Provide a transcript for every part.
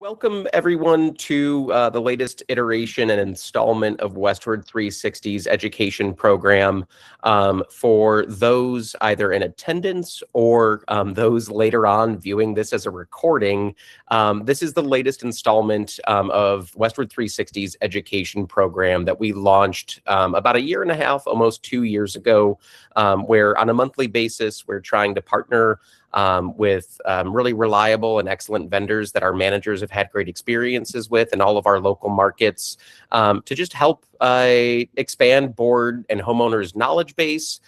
Welcome, everyone, to the latest iteration and installment of Westward360's education program. For those either in attendance or those later on viewing this as a recording, this is the latest installment of Westward360's education program that we launched about a year and a half, almost 2 years ago, where on a monthly basis, we're trying to partner with really reliable and excellent vendors that our managers have had great experiences with in all of our local markets, to just help expand board and homeowners' knowledge base,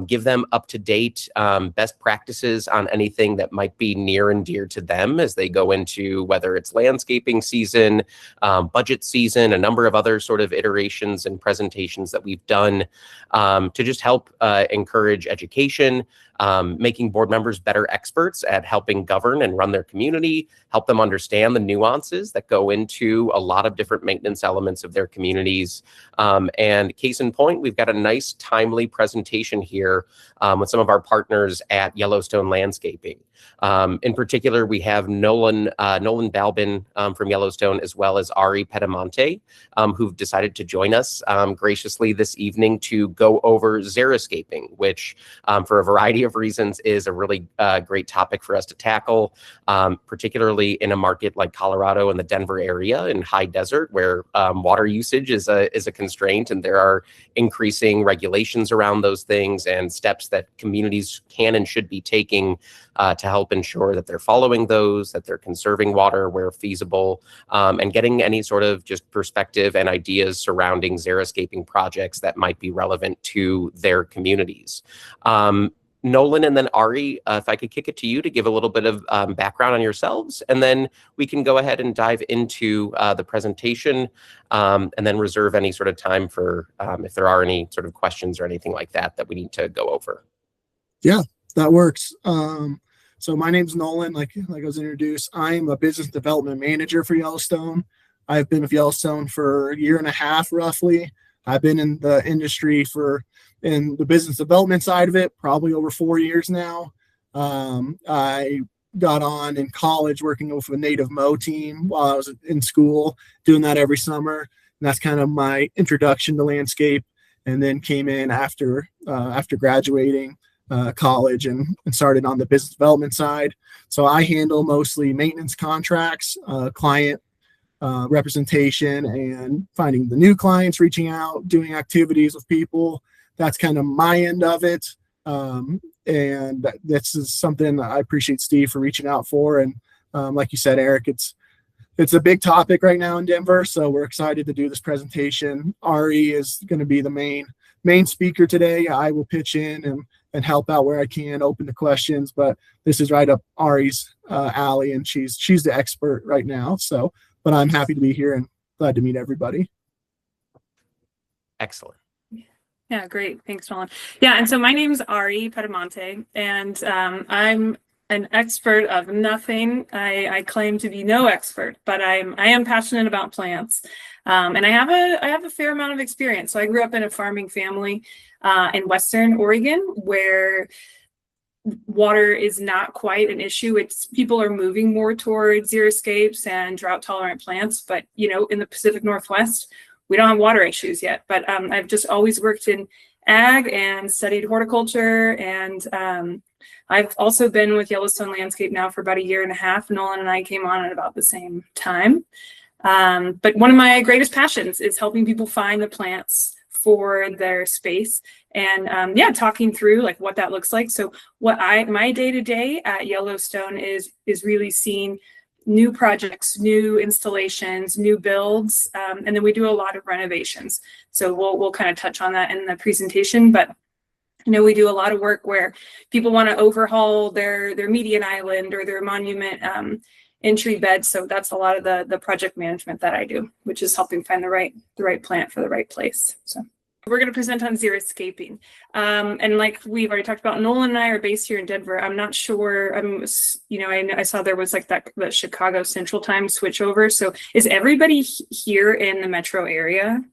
give them up-to-date best practices on anything that might be near and dear to them as they go into whether it's landscaping season, budget season, a number of other sort of iterations and presentations that we've done to just help encourage education, making board members better experts at helping govern and run their community, help them understand the nuances that go into a lot of different maintenance elements of their communities. And case in point, we've got a nice, timely presentation here with some of our partners at Yellowstone Landscaping. In particular, we have Nolan Balbin from Yellowstone, as well as Ari Pedamonte, who've decided to join us graciously this evening to go over xeriscaping, which for a variety of reasons is a really great topic for us to tackle, particularly in a market like Colorado and the Denver area in high desert, where water usage is a constraint, and there are increasing regulations around those things and steps that communities can and should be taking to help ensure that they're following those, that they're conserving water where feasible, and getting any sort of just perspective and ideas surrounding xeriscaping projects that might be relevant to their communities. Nolan and then Ari, if I could kick it to you to give a little bit of background on yourselves, and then we can go ahead and dive into the presentation, and then reserve any sort of time for if there are any sort of questions or anything like that that we need to go over. Yeah, that works. So my name's Nolan, like I was introduced. I'm a business development manager for Yellowstone. I've been with Yellowstone for a year and a half, roughly. I've been in the industry in the business development side of it, probably over 4 years now. I got on in college working with a native Mow team while I was in school, doing that every summer. And that's kind of my introduction to landscape. And then came in after graduating college and started on the business development side. So I handle mostly maintenance contracts, client representation, and finding the new clients, reaching out, doing activities with people. That's kind of my end of it. And this is something I appreciate Steve for reaching out for. And like you said, Eric, it's a big topic right now in Denver. So we're excited to do this presentation. Ari is going to be the main speaker today. I will pitch in and help out where I can, open to questions, but this is right up Ari's alley, and she's the expert right now. So, but I'm happy to be here and glad to meet everybody. Excellent. Yeah, great. Thanks, Nolan. Yeah, and so my name's Ari Pedamonte, and I'm an expert of nothing. I claim to be no expert, but I am passionate about plants, and I have a fair amount of experience. So I grew up in a farming family in Western Oregon, where water is not quite an issue. People are moving more towards xeriscapes and drought tolerant plants, but in the Pacific Northwest, we don't have water issues yet. But I've just always worked in ag and studied horticulture, and I've also been with Yellowstone Landscape now for about a year and a half. Nolan and I came on at about the same time. But one of my greatest passions is helping people find the plants for their space, and talking through like what that looks like. So my day-to-day at Yellowstone is really seeing new projects, new installations, new builds, and then we do a lot of renovations. So we'll kind of touch on that in the presentation, but we do a lot of work where people want to overhaul their median island or their monument entry bed. So that's a lot of the project management that I do, which is helping find the right plant for the right place. So we're going to present on xeriscaping. And like we've already talked about, Nolan and I are based here in Denver. I'm not sure, I saw there was like the Chicago Central Time switchover. So is everybody here in the metro area?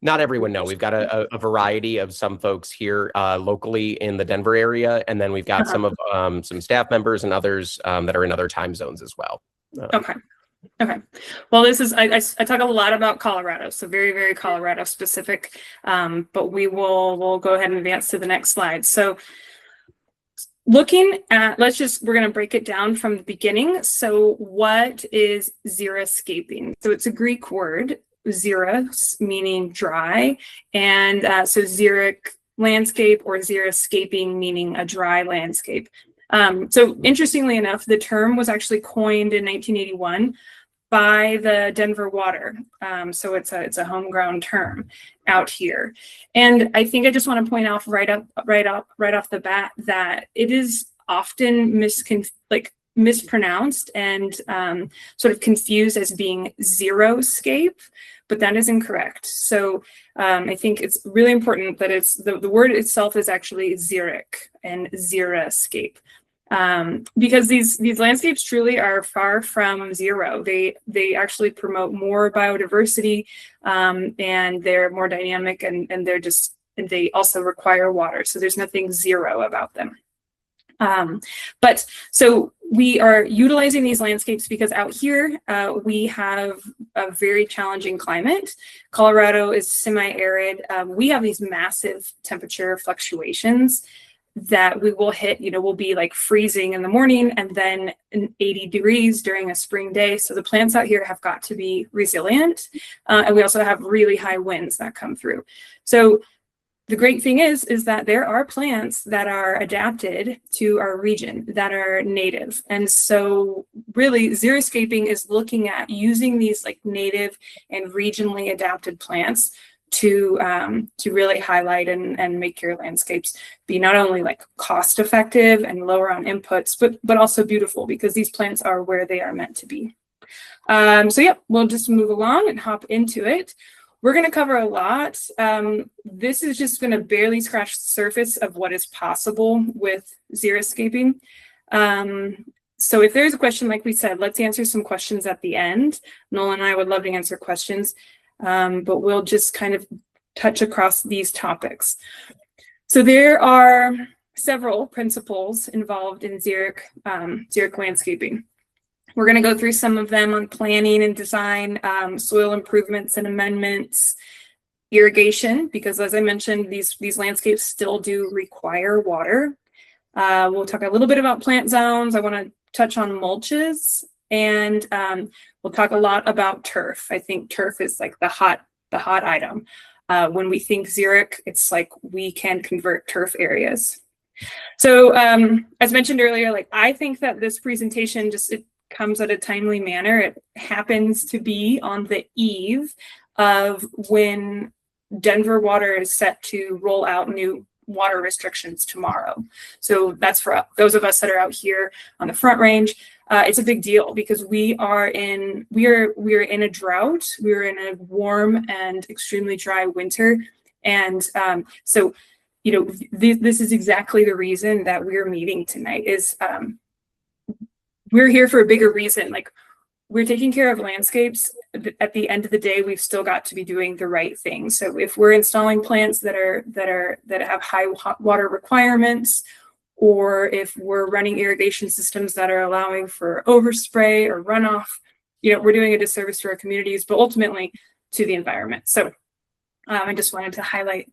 Not everyone, no. We've got a variety of some folks here locally in the Denver area, and then we've got some staff members and others that are in other time zones as well. Okay. Okay. Well, this is, I talk a lot about Colorado, so very, very Colorado specific, but we'll go ahead and advance to the next slide. So looking at, we're going to break it down from the beginning. So what is xeriscaping? So it's a Greek word, xeris, meaning dry, and so xeric landscape or xeriscaping, meaning a dry landscape. So interestingly enough, the term was actually coined in 1981 by the Denver Water. So it's a homegrown term out here. And I think I just want to point out right off the bat that it is often mispronounced and sort of confused as being xeroscape, but that is incorrect. So I think it's really important that it's the word itself is actually xeric and xeriscape. Because these landscapes truly are far from zero. They actually promote more biodiversity, and they're more dynamic, and they also require water. So there's nothing zero about them. But so we are utilizing these landscapes because out here we have a very challenging climate. Colorado is semi-arid. We have these massive temperature fluctuations that we will hit, will be like freezing in the morning and then 80 degrees during a spring day. So the plants out here have got to be resilient. And we also have really high winds that come through. So the great thing is that there are plants that are adapted to our region that are native. And so really xeriscaping is looking at using these like native and regionally adapted plants to really highlight and make your landscapes be not only like cost effective and lower on inputs, but also beautiful, because these plants are where they are meant to be. So yeah, we'll just move along and hop into it. We're going to cover a lot. This is just going to barely scratch the surface of what is possible with xeriscaping. So if there's a question, like we said, let's answer some questions at the end. Nolan and I would love to answer questions. But we'll just kind of touch across these topics. So there are several principles involved in xeric landscaping. We're going to go through some of them on planning and design, soil improvements and amendments, irrigation, because as I mentioned, these landscapes still do require water. We'll talk a little bit about plant zones. I want to touch on mulches, and we'll talk a lot about turf. I think turf is like the hot item. When we think xeric, it's like we can convert turf areas. So as mentioned earlier, like I think that this presentation it comes at a timely manner. It happens to be on the eve of when Denver Water is set to roll out new water restrictions tomorrow. So that's for those of us that are out here on the Front Range. It's a big deal because we are in a drought. We're in a warm and extremely dry winter, and so this is exactly the reason that we're meeting tonight. Is we're here for a bigger reason. Like, we're taking care of landscapes. At the end of the day, we've still got to be doing the right thing. So if we're installing plants that have high water requirements, or if we're running irrigation systems that are allowing for overspray or runoff, we're doing a disservice to our communities, but ultimately to the environment. So I just wanted to highlight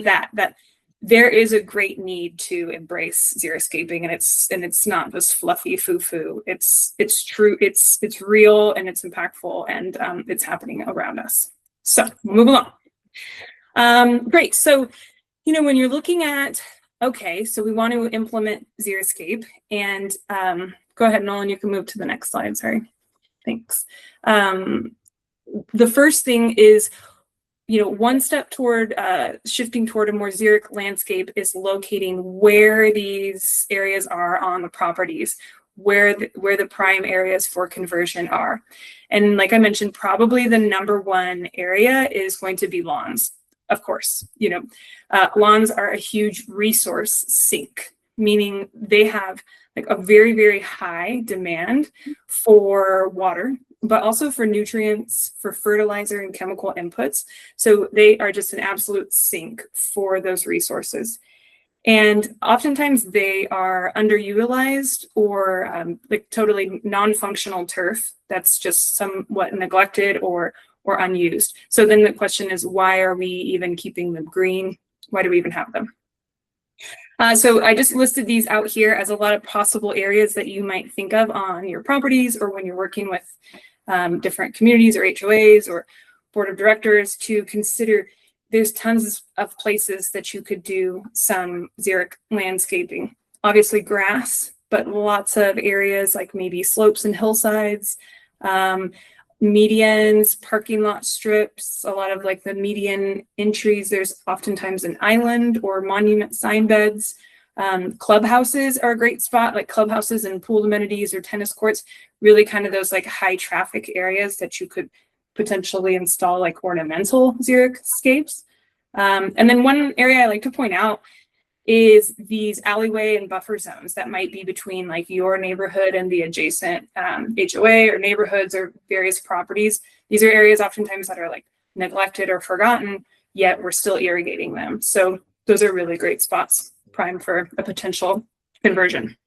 that there is a great need to embrace xeriscaping, and it's not this fluffy foo-foo. It's true, it's real, and it's impactful, and it's happening around us. So we'll move along. Great. So when you're looking at, okay, so we want to implement xeriscape, and go ahead, Nolan, you can move to the next slide. Sorry. Thanks. The first thing is, one step toward shifting toward a more xeric landscape is locating where these areas are on the properties, where the prime areas for conversion are. And like I mentioned, probably the number one area is going to be lawns. Of course, lawns are a huge resource sink. meaning they have like a very, very high demand for water, but also for nutrients, for fertilizer and chemical inputs. So they are just an absolute sink for those resources. And oftentimes they are underutilized or like totally non-functional turf that's just somewhat neglected or unused. So then the question is, why are we even keeping them green? Why do we even have them? So I just listed these out here as a lot of possible areas that you might think of on your properties or when you're working with different communities or HOAs or board of directors to consider. There's tons of places that you could do some xeric landscaping. Obviously grass, but lots of areas like maybe slopes and hillsides, medians, parking lot strips, a lot of like the median entries. There's oftentimes an island or monument sign beds. Clubhouses are a great spot, like clubhouses and pool amenities or tennis courts, really kind of those like high traffic areas that you could potentially install like ornamental xeriscapes. And then one area I like to point out is these alleyway and buffer zones that might be between like your neighborhood and the adjacent HOA or neighborhoods or various properties. These are areas oftentimes that are like neglected or forgotten, yet we're still irrigating them. So those are really great spots, prime for a potential conversion.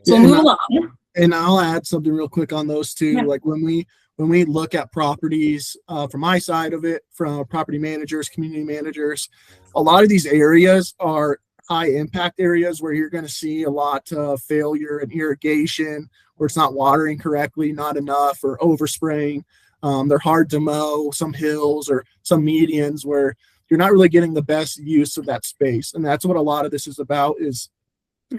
So we'll move along. And I'll add something real quick on those two. Yeah. Like when we look at properties from my side of it, from property managers, community managers, a lot of these areas are high impact areas where you're going to see a lot of failure in irrigation, where it's not watering correctly, not enough, or overspraying. They're hard to mow, some hills or some medians where you're not really getting the best use of that space. And that's what a lot of this is about, is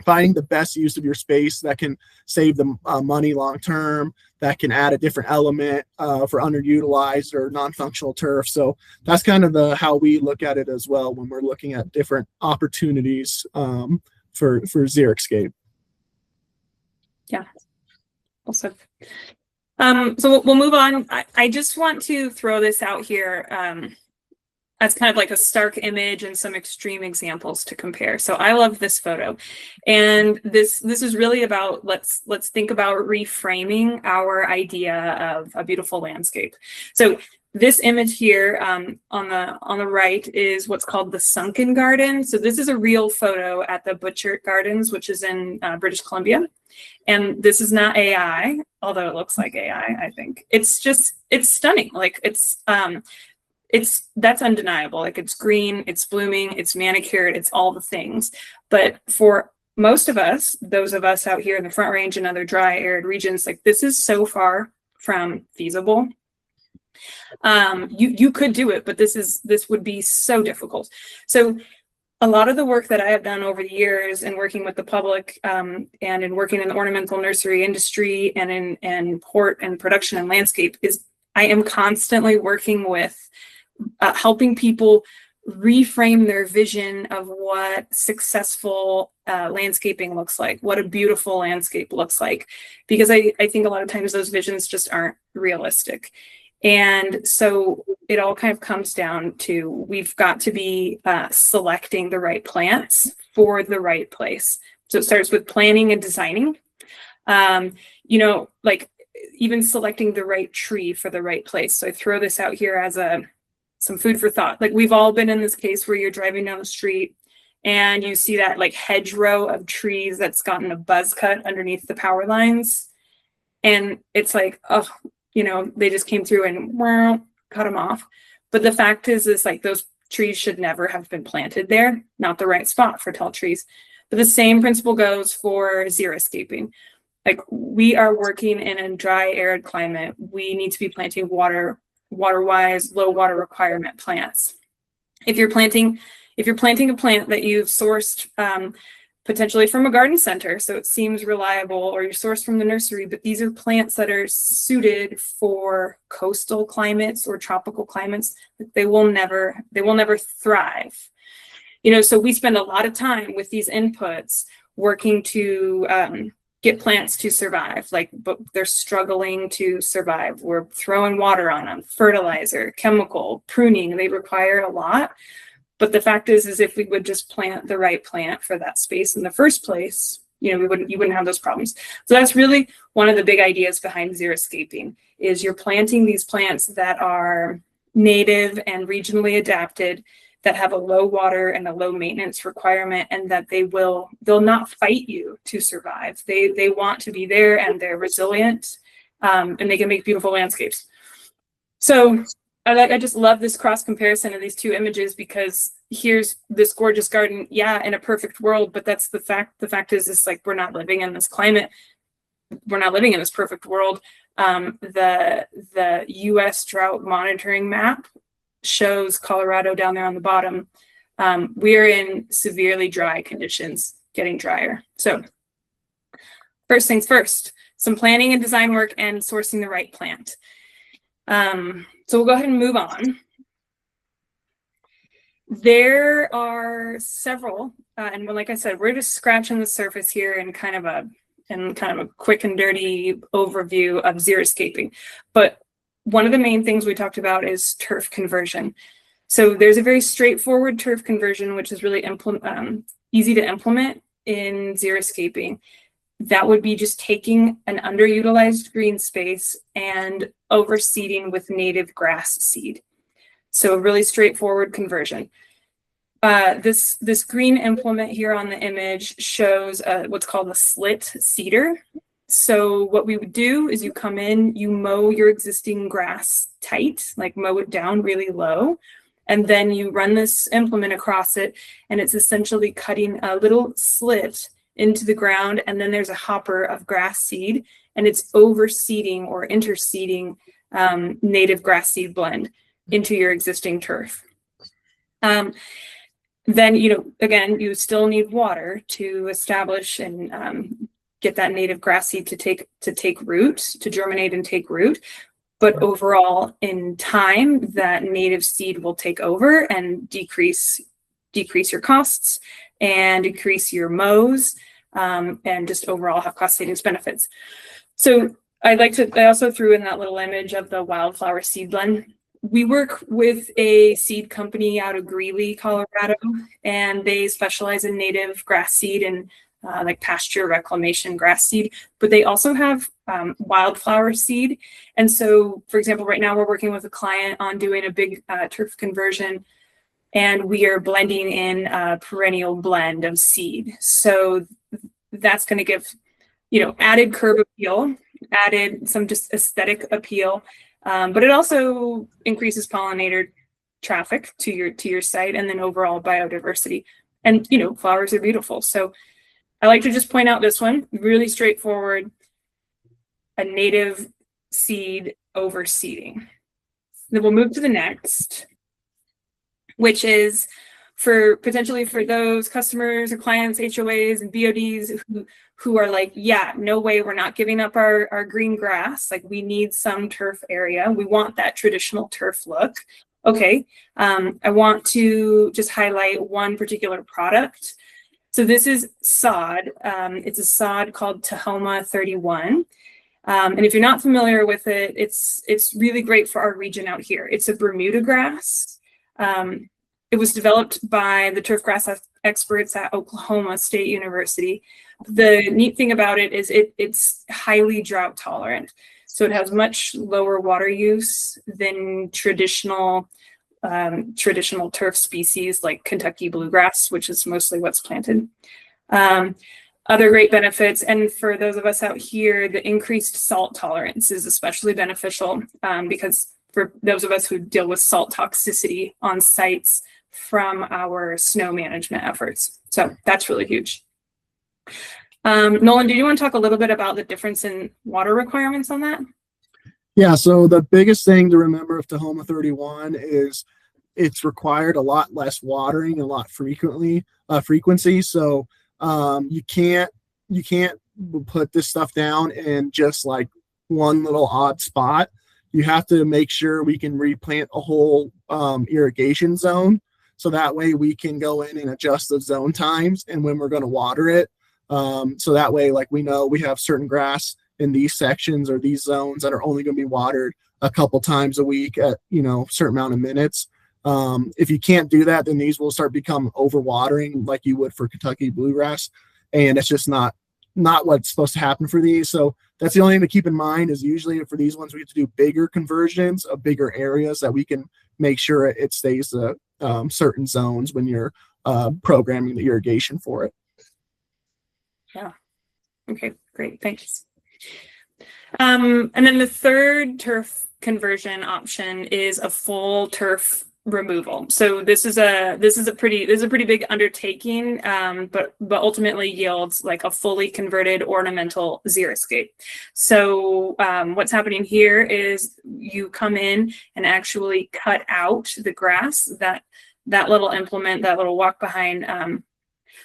finding the best use of your space that can save them money long term, that can add a different element for underutilized or non-functional turf. So that's kind of how we look at it as well when we're looking at different opportunities for Xeriscape. Yeah, awesome. So we'll move on. I just want to throw this out here as kind of like a stark image and some extreme examples to compare. So I love this photo, and this is really about let's think about reframing our idea of a beautiful landscape. So this image here on the right is what's called the sunken garden. So this is a real photo at the Butchert Gardens, which is in British Columbia. And this is not AI, although it looks like AI, I think. It's stunning. Like that's undeniable. Like it's green, it's blooming, it's manicured, it's all the things. But for most of us, those of us out here in the Front Range and other dry, arid regions, like this is so far from feasible. You could do it, but this would be so difficult. So a lot of the work that I have done over the years in working with the public and in working in the ornamental nursery industry and in port and production and landscape is I am constantly working with helping people reframe their vision of what successful landscaping looks like, what a beautiful landscape looks like, because I think a lot of times those visions just aren't realistic. And so it all kind of comes down to we've got to be selecting the right plants for the right place. So it starts with planning and designing, like even selecting the right tree for the right place. So I throw this out here as some food for thought. Like we've all been in this case where you're driving down the street and you see that like hedgerow of trees that's gotten a buzz cut underneath the power lines. And it's like, oh, they just came through and cut them off. But the fact is like those trees should never have been planted there. Not the right spot for tall trees. But the same principle goes for xeriscaping. Like we are working in a dry, arid climate. We need to be planting water-wise, low water requirement plants. If you're planting a plant that you've sourced potentially from a garden center, so it seems reliable, or you're sourced from the nursery, but these are plants that are suited for coastal climates or tropical climates, they will never thrive. So we spend a lot of time with these inputs working to get plants to survive, but they're struggling to survive. We're throwing water on them, fertilizer, chemical, pruning, they require a lot. But the fact is if we would just plant the right plant for that space in the first place, you wouldn't have those problems. So that's really one of the big ideas behind xeriscaping, is you're planting these plants that are native and regionally adapted, that have a low water and a low maintenance requirement, and that they'll not fight you to survive. They want to be there, and they're resilient, and they can make beautiful landscapes. So I just love this cross comparison of these two images, because here's this gorgeous garden, yeah, in a perfect world, but that's the fact. The fact is, it's like, we're not living in this climate. We're not living in this perfect world. The U.S. drought monitoring map shows Colorado down there on the bottom. We're in severely dry conditions, getting drier. So first things first, some planning and design work and sourcing the right plant. So we'll go ahead and move on. There are several, and like I said, we're just scratching the surface here in kind of a quick and dirty overview of xeriscaping. But one of the main things we talked about is turf conversion. So there's a very straightforward turf conversion, which is really easy to implement in xeriscaping. That would be just taking an underutilized green space and overseeding with native grass seed. So a really straightforward conversion. This green implement here on the image shows what's called a slit seeder. So what we would do is you come in, you mow your existing grass tight, like mow it down really low, and then you run this implement across it, and it's essentially cutting a little slit into the ground, and then there's a hopper of grass seed, and it's overseeding or interseeding native grass seed blend into your existing turf. Then, again, you still need water to establish and get that native grass seed to take root, to germinate and take root. But overall, in time, that native seed will take over and decrease your costs and decrease your mows, and just overall have cost savings benefits. So I also threw in that little image of the wildflower seed blend. We work with a seed company out of Greeley, Colorado, and they specialize in native grass seed and like pasture reclamation grass seed, but they also have wildflower seed. And so, for example, right now we're working with a client on doing a big turf conversion, and we are blending in a perennial blend of seed. So that's going to give, added curb appeal, added some just aesthetic appeal, but it also increases pollinator traffic to your site, and then overall biodiversity. And flowers are beautiful. So I like to just point out this one, really straightforward, a native seed overseeding. Then we'll move to the next, which is potentially for those customers or clients, HOAs and BODs who are like, yeah, no way, we're not giving up our green grass. Like, we need some turf area. We want that traditional turf look. Okay, I want to just highlight one particular product. So this is sod. It's a sod called Tahoma 31. And if you're not familiar with it, it's really great for our region out here. It's a Bermuda grass. It was developed by the turf grass experts at Oklahoma State University. The neat thing about it is it's highly drought tolerant. So it has much lower water use than traditional turf species like Kentucky bluegrass, which is mostly what's planted. Other great benefits, and for those of us out here, the increased salt tolerance is especially beneficial because for those of us who deal with salt toxicity on sites from our snow management efforts. So that's really huge. Nolan, do you want to talk a little bit about the difference in water requirements on that? Yeah, so the biggest thing to remember of Tahoma 31 is it's required a lot less watering, a lot frequency. So you can't put this stuff down in just like one little odd spot. You have to make sure we can replant a whole irrigation zone. So that way we can go in and adjust the zone times and when we're going to water it. So that way, like, we know we have certain grass in these sections or these zones that are only going to be watered a couple times a week at, certain amount of minutes. If you can't do that, then these will start become overwatering like you would for Kentucky bluegrass, and it's just not what's supposed to happen for these. So that's the only thing to keep in mind, is usually for these ones we have to do bigger conversions of bigger areas that we can make sure it stays the certain zones when you're programming the irrigation for it. Yeah. Okay, great. Thanks. And then the third turf conversion option is a full turf removal. So this is a pretty big undertaking, but ultimately yields like a fully converted ornamental xeriscape. So what's happening here is you come in and actually cut out the grass. That little implement, that little walk behind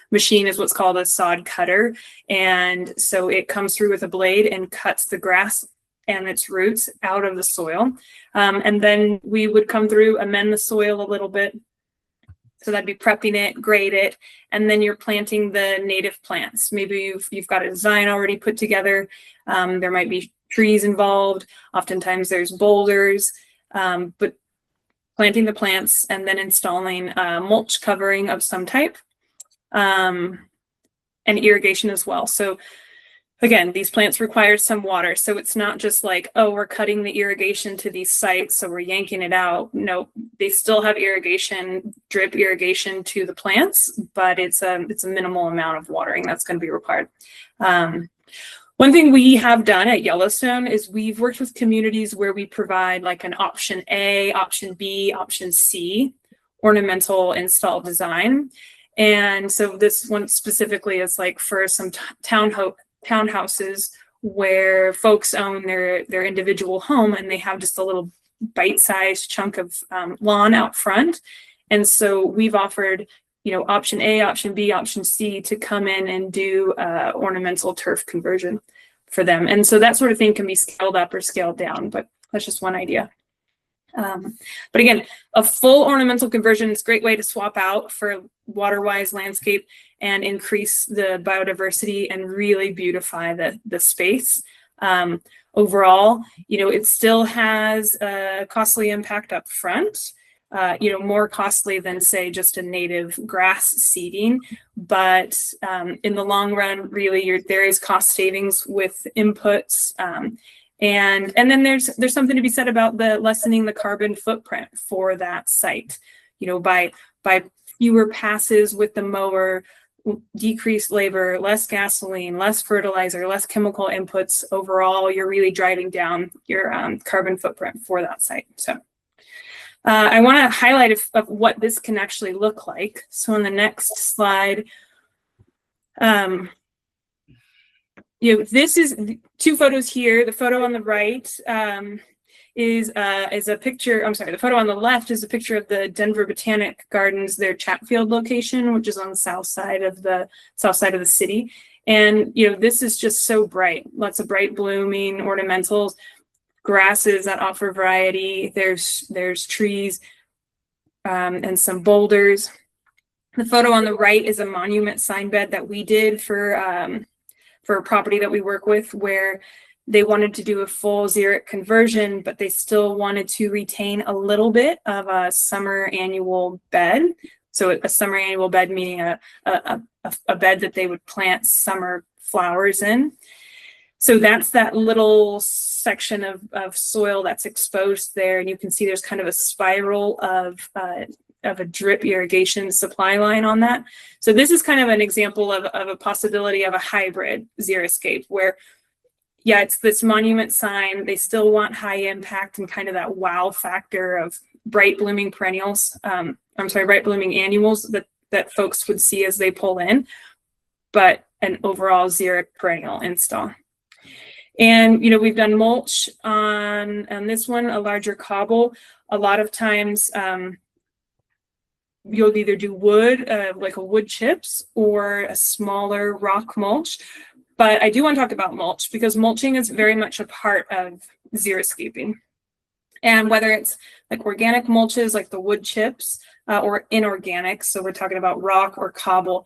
machine is what's called a sod cutter. And so it comes through with a blade and cuts the grass and its roots out of the soil. And then we would come through, amend the soil a little bit. So that'd be prepping it, grade it, and then you're planting the native plants. Maybe you've got a design already put together. There might be trees involved. Oftentimes there's boulders, but planting the plants and then installing mulch covering of some type. And irrigation as well. So again, these plants require some water. So it's not just like, oh, we're cutting the irrigation to these sites, so we're yanking it out. No, they still have irrigation, drip irrigation to the plants, but it's a minimal amount of watering that's going to be required. One thing we have done at Yellowstone is we've worked with communities where we provide like an option A, option B, option C ornamental install design. And so this one specifically is like for some townhouses where folks own their individual home and they have just a little bite-sized chunk of lawn out front. And so we've offered, option A, option B, option C to come in and do ornamental turf conversion for them. And so that sort of thing can be scaled up or scaled down, but that's just one idea. But again, a full ornamental conversion is a great way to swap out for water-wise landscape and increase the biodiversity and really beautify the space. Overall, it still has a costly impact up front, more costly than say just a native grass seeding. But in the long run, really there is cost savings with inputs. And then there's something to be said about the lessening the carbon footprint for that site, by fewer passes with the mower, decreased labor, less gasoline, less fertilizer, less chemical inputs. Overall, you're really driving down your carbon footprint for that site. So I want to highlight of what this can actually look like. So on the next slide, this is two photos here. The photo on the right is a picture. I'm sorry. The photo on the left is a picture of the Denver Botanic Gardens, their Chatfield location, which is on the south side of the city. And this is just so bright. Lots of bright blooming ornamentals, grasses that offer variety. There's trees and some boulders. The photo on the right is a monument sign bed that we did for a property that we work with, where they wanted to do a full xeric conversion, but they still wanted to retain a little bit of a summer annual bed. So a summer annual bed meaning a bed that they would plant summer flowers in. So that's that little section of soil that's exposed there, and you can see there's kind of a spiral of a drip irrigation supply line on that. So this is kind of an example of a possibility of a hybrid xeriscape where, yeah, it's this monument sign. They still want high impact and kind of that wow factor of bright blooming perennials. Bright blooming annuals that folks would see as they pull in, but an overall xeric perennial install. And, we've done mulch on this one, a larger cobble. A lot of times, you'll either do wood, like a wood chips, or a smaller rock mulch. But I do want to talk about mulch because mulching is very much a part of xeriscaping. And whether it's like organic mulches like the wood chips or inorganic, so we're talking about rock or cobble,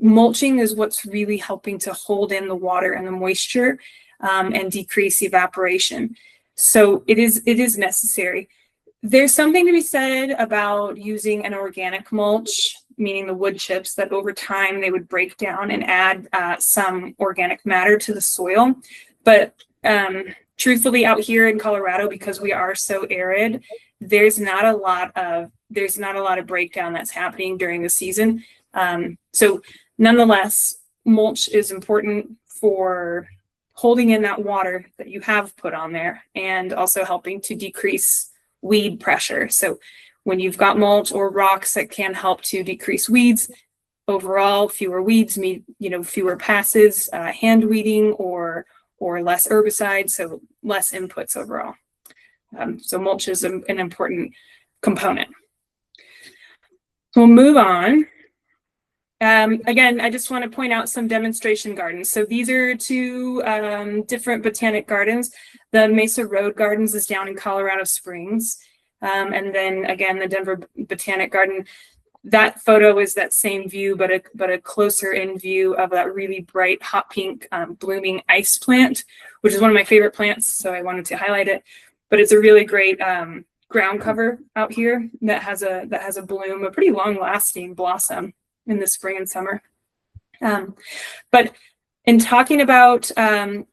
mulching is what's really helping to hold in the water and the moisture and decrease evaporation. So it is necessary. there's something to be said about using an organic mulch, meaning the wood chips, that over time they would break down and add some organic matter to the soil. But truthfully, out here in Colorado, because we are so arid, there's not a lot of breakdown that's happening during the season. So nonetheless, mulch is important for holding in that water that you have put on there and also helping to decrease weed pressure. So when you've got mulch or rocks that can help to decrease weeds, overall fewer weeds mean, fewer passes, hand weeding or less herbicide, so less inputs overall. So mulch is an important component. We'll move on. Again, I just want to point out some demonstration gardens. So these are two different botanic gardens. The Mesa Road Gardens is down in Colorado Springs. And then again, the Denver Botanic Garden, that photo is that same view, but a closer in view of that really bright hot pink blooming ice plant, which is one of my favorite plants. So I wanted to highlight it, but it's a really great ground cover out here that has a bloom, a pretty long lasting blossom in the spring and summer. But in talking about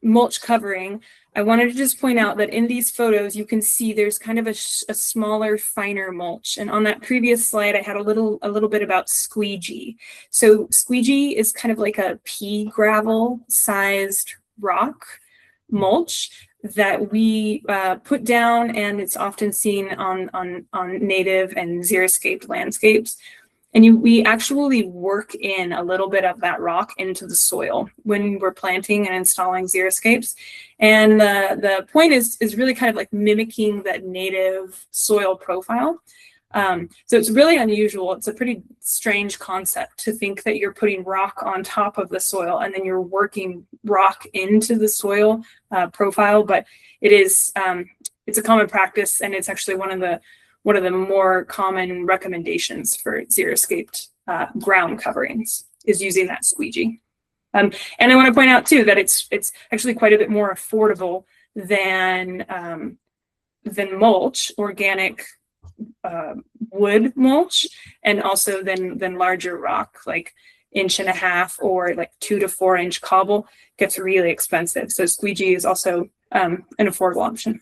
mulch covering, I wanted to just point out that in these photos, you can see there's kind of a smaller, finer mulch. And on that previous slide, I had a little bit about squeegee. So squeegee is kind of like a pea gravel sized rock mulch that we put down, and it's often seen on native and xeriscaped landscapes. And we actually work in a little bit of that rock into the soil when we're planting and installing xeriscapes. And the point is really kind of like mimicking that native soil profile. So it's really unusual. It's a pretty strange concept to think that you're putting rock on top of the soil and then you're working rock into the soil profile. But it is it's a common practice, and it's actually one of the more common recommendations for xeriscaped ground coverings is using that squeegee. And I want to point out too that it's actually quite a bit more affordable than mulch, organic wood mulch, and also than larger rock, like 1.5 or like 2 to 4 inch cobble gets really expensive. So squeegee is also an affordable option.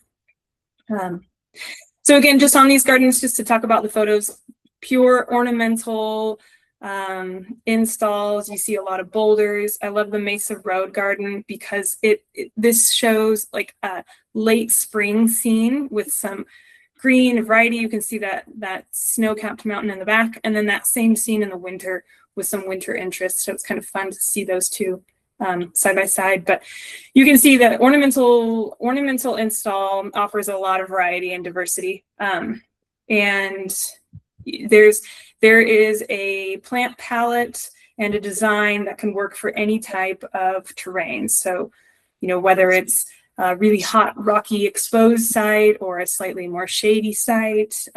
So again, just on these gardens, just to talk about the photos, pure ornamental installs. You see a lot of boulders. I love the Mesa Road Garden because this shows like a late spring scene with some green variety. You can see that snow-capped mountain in the back, and then that same scene in the winter with some winter interest. So it's kind of fun to see those two side by side. But you can see that ornamental install offers a lot of variety and diversity. And there is a plant palette and a design that can work for any type of terrain. So, whether it's a really hot, rocky, exposed site or a slightly more shady site,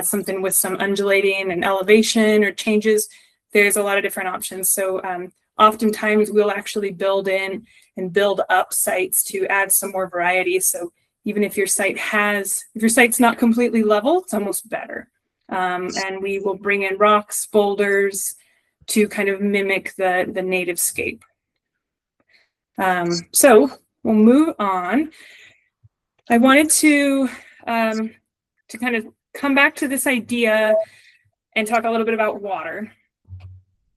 something with some undulating and elevation or changes, there's a lot of different options. So oftentimes we'll actually build in and build up sites to add some more variety. So even if your site's not completely level, it's almost better. And we will bring in rocks, boulders to kind of mimic the native scape. So we'll move on. I wanted to kind of come back to this idea and talk a little bit about water.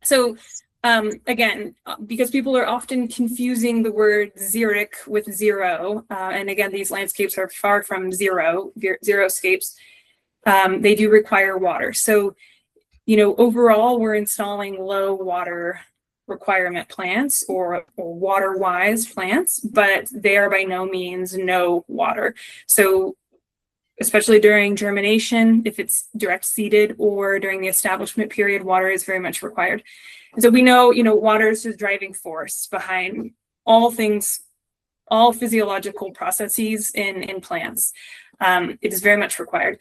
So again, because people are often confusing the word xeric with zero, and again, these landscapes are far from xeroscapes. They do require water. So, overall, we're installing low water requirement plants or water-wise plants, but they are by no means no water. So especially during germination, if it's direct seeded, or during the establishment period, water is very much required. And so we know, water is the driving force behind all physiological processes in plants. It is very much required.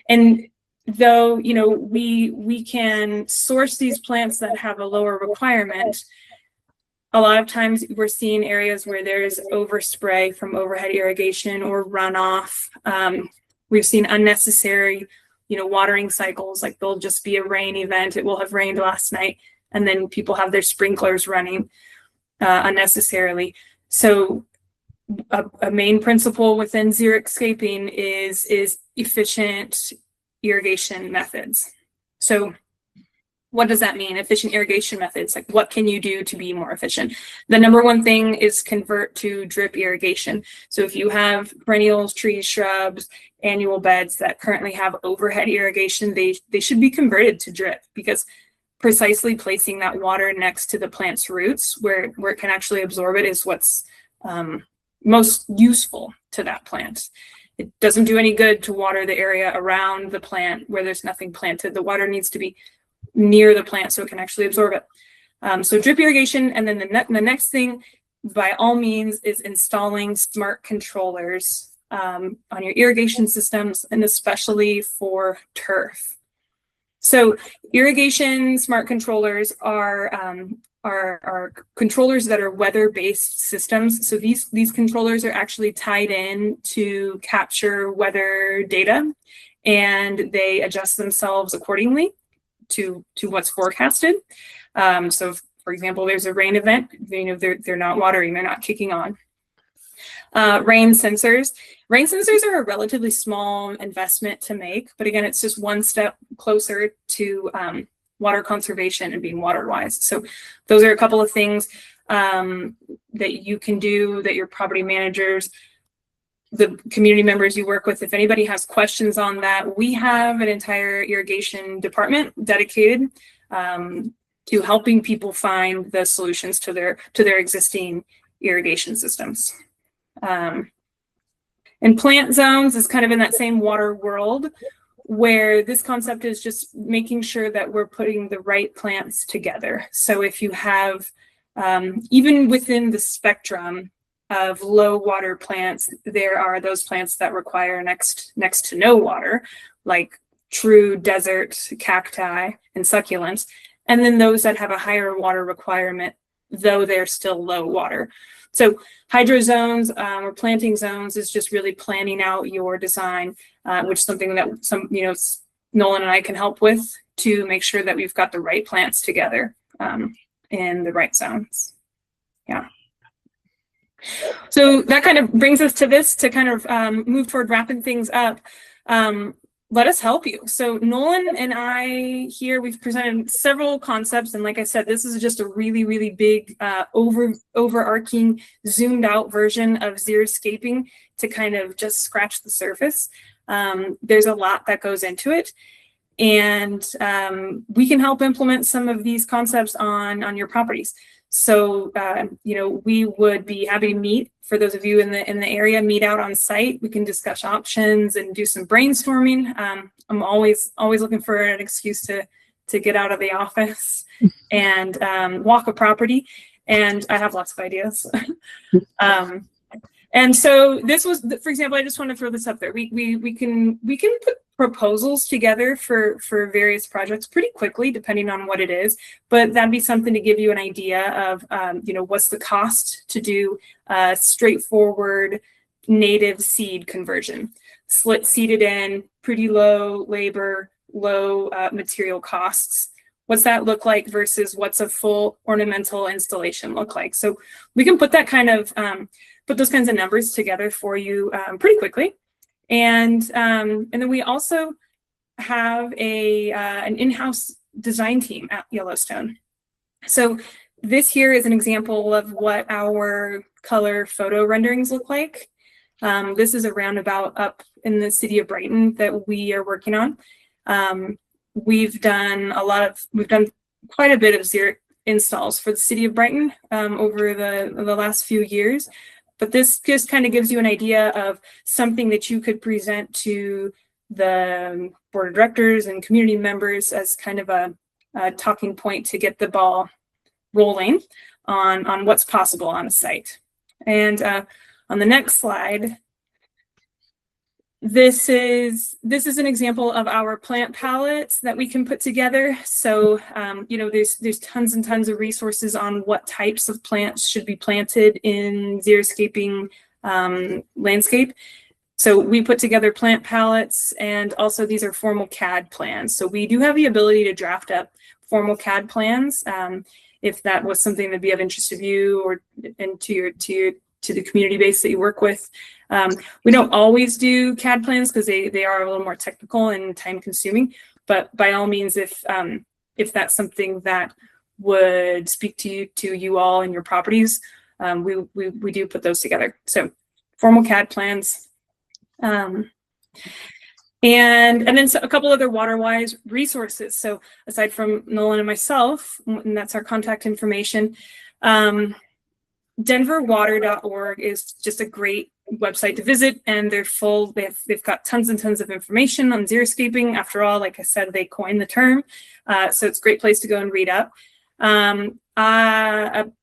And though, we can source these plants that have a lower requirement, a lot of times we're seeing areas where there's overspray from overhead irrigation or runoff, We've seen unnecessary, watering cycles, like there'll just be a rain event. It will have rained last night, and then people have their sprinklers running unnecessarily. So a main principle within xeriscaping is efficient irrigation methods. So what does that mean? Efficient irrigation methods, like what can you do to be more efficient? The number one thing is convert to drip irrigation. So if you have perennials, trees, shrubs, annual beds that currently have overhead irrigation, they should be converted to drip, because precisely placing that water next to the plant's roots where it can actually absorb it is what's most useful to that plant. It doesn't do any good to water the area around the plant where there's nothing planted. The water needs to be near the plant so it can actually absorb it. So drip irrigation, and then the next thing, by all means, is installing smart controllers on your irrigation systems, and especially for turf. So irrigation smart controllers are controllers that are weather-based systems. So these controllers are actually tied in to capture weather data, and they adjust themselves accordingly to what's forecasted. So for example, there's a rain event, they're not watering, they're not kicking on. Rain sensors are a relatively small investment to make, but again, it's just one step closer to water conservation and being water wise. So those are a couple of things that you can do, that your property managers, the community members you work with, if anybody has questions on that, we have an entire irrigation department dedicated to helping people find the solutions to their existing irrigation systems. And plant zones is kind of in that same water world, where this concept is just making sure that we're putting the right plants together. So if you have, even within the spectrum of low water plants, there are those plants that require next to no water, like true desert cacti and succulents, and then those that have a higher water requirement, though they're still low water. So hydro zones or planting zones is just really planning out your design, which is something that Nolan and I can help with to make sure that we've got the right plants together in the right zones. Yeah. So that kind of brings us to this, to kind of move toward wrapping things up. Let us help you. So Nolan and I here, we've presented several concepts. And like I said, this is just a really, really big overarching zoomed out version of xeriscaping to kind of just scratch the surface. There's a lot that goes into it. And we can help implement some of these concepts on your properties. So, we would be happy to meet, for those of you in the area, meet out on site. We can discuss options and do some brainstorming. I'm always looking for an excuse to get out of the office and walk a property. And I have lots of ideas. And so this was, for example, I just want to throw this up there. We can put proposals together for various projects pretty quickly, depending on what it is. But that'd be something to give you an idea of, what's the cost to do a straightforward native seed conversion. Seeded in, pretty low labor, low material costs. What's that look like versus what's a full ornamental installation look like? So we can put that kind of put those kinds of numbers together for you pretty quickly. And then we also have an in-house design team at Yellowstone. So this here is an example of what our color photo renderings look like. This is a roundabout up in the city of Brighton that we are working on. We've done quite a bit of Xeriscaping installs for the city of Brighton over the last few years. But this just kind of gives you an idea of something that you could present to the board of directors and community members as kind of a talking point to get the ball rolling on what's possible on a site. And on the next slide, this is an example of our plant palettes that we can put together. So, there's tons and tons of resources on what types of plants should be planted in xeriscaping landscape. So we put together plant palettes, and also these are formal CAD plans. So we do have the ability to draft up formal CAD plans if that was something that'd be of interest to you or and to the community base that you work with. We don't always do CAD plans because they are a little more technical and time consuming, but by all means, if that's something that would speak to you all and your properties, we do put those together. So formal CAD plans. And then a couple other water-wise resources. So aside from Nolan and myself, and that's our contact information, denverwater.org is just a great website to visit, and they've got tons and tons of information on xeriscaping. After all, like I said, they coined the term, so it's a great place to go and read up.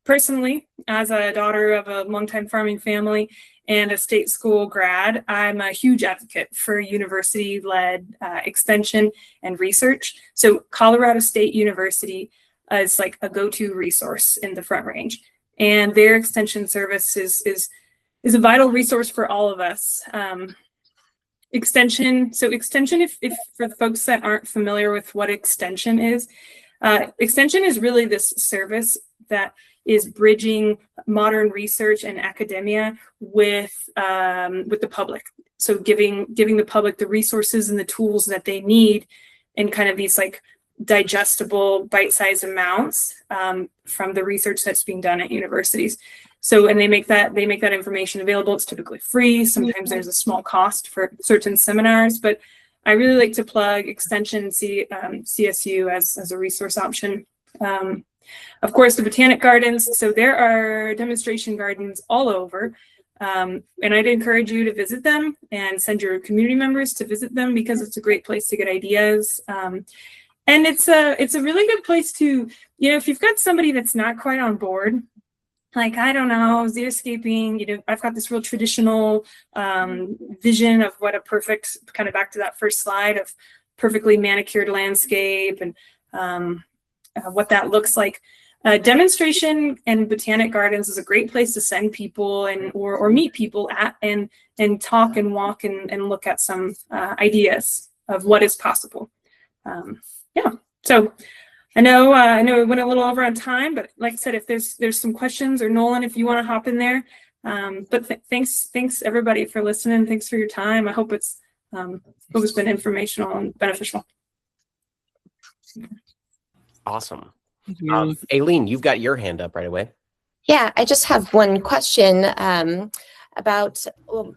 Personally, as a daughter of a longtime farming family and a state school grad, I'm a huge advocate for university-led extension and research. So Colorado State University is like a go-to resource in the Front Range, and their extension service is a vital resource for all of us. Extension, if for the folks that aren't familiar with what extension is really this service that is bridging modern research and academia with the public. So giving the public the resources and the tools that they need in kind of these like digestible bite-sized amounts from the research that's being done at universities. So, and they make that information available. It's typically free. Sometimes there's a small cost for certain seminars, but I really like to plug Extension CSU as a resource option. Of course, the Botanic Gardens. So there are demonstration gardens all over. And I'd encourage you to visit them and send your community members to visit them because it's a great place to get ideas. And it's a really good place to, if you've got somebody that's not quite on board, like, I don't know, xeriscaping, I've got this real traditional vision of what a perfect, kind of back to that first slide of perfectly manicured landscape and what that looks like. Demonstration and Botanic Gardens is a great place to send people or meet people at and talk and walk and look at some ideas of what is possible. So I know we went a little over on time, but like I said, if there's some questions, or Nolan, if you want to hop in there. But thanks everybody for listening. Thanks for your time. I hope it's been informational and beneficial. Awesome. Aileen, you've got your hand up right away. Yeah, I just have one question about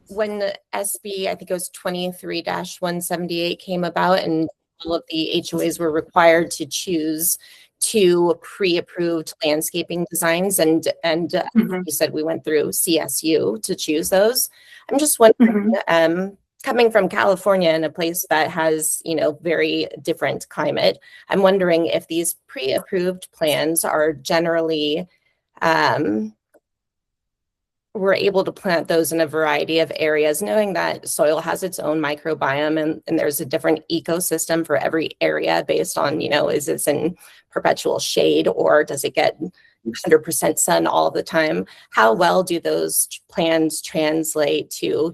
when SB, I think it was 23-178 came about, and all of the HOAs were required to choose two pre-approved landscaping designs, and you said we went through CSU to choose those. I'm just wondering, coming from California, in a place that has, very different climate, I'm wondering if these pre-approved plans are generally, we're able to plant those in a variety of areas, knowing that soil has its own microbiome and there's a different ecosystem for every area based on, is this in perpetual shade or does it get 100% sun all the time? How well do those plans translate to,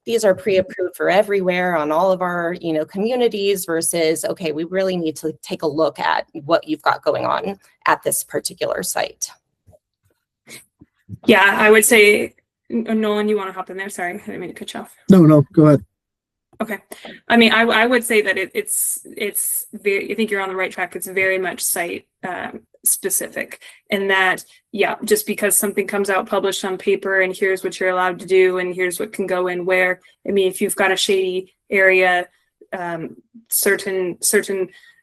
these are pre-approved for everywhere on all of our, communities versus, okay, we really need to take a look at what you've got going on at this particular site? Yeah, I would say, Nolan, you want to hop in there? Sorry, I didn't mean to cut you off. No, go ahead. Okay. I mean, I would say that it's very, I think you're on the right track. It's very much site specific, and that, yeah, just because something comes out published on paper and here's what you're allowed to do and here's what can go in where, I mean, if you've got a shady area, certain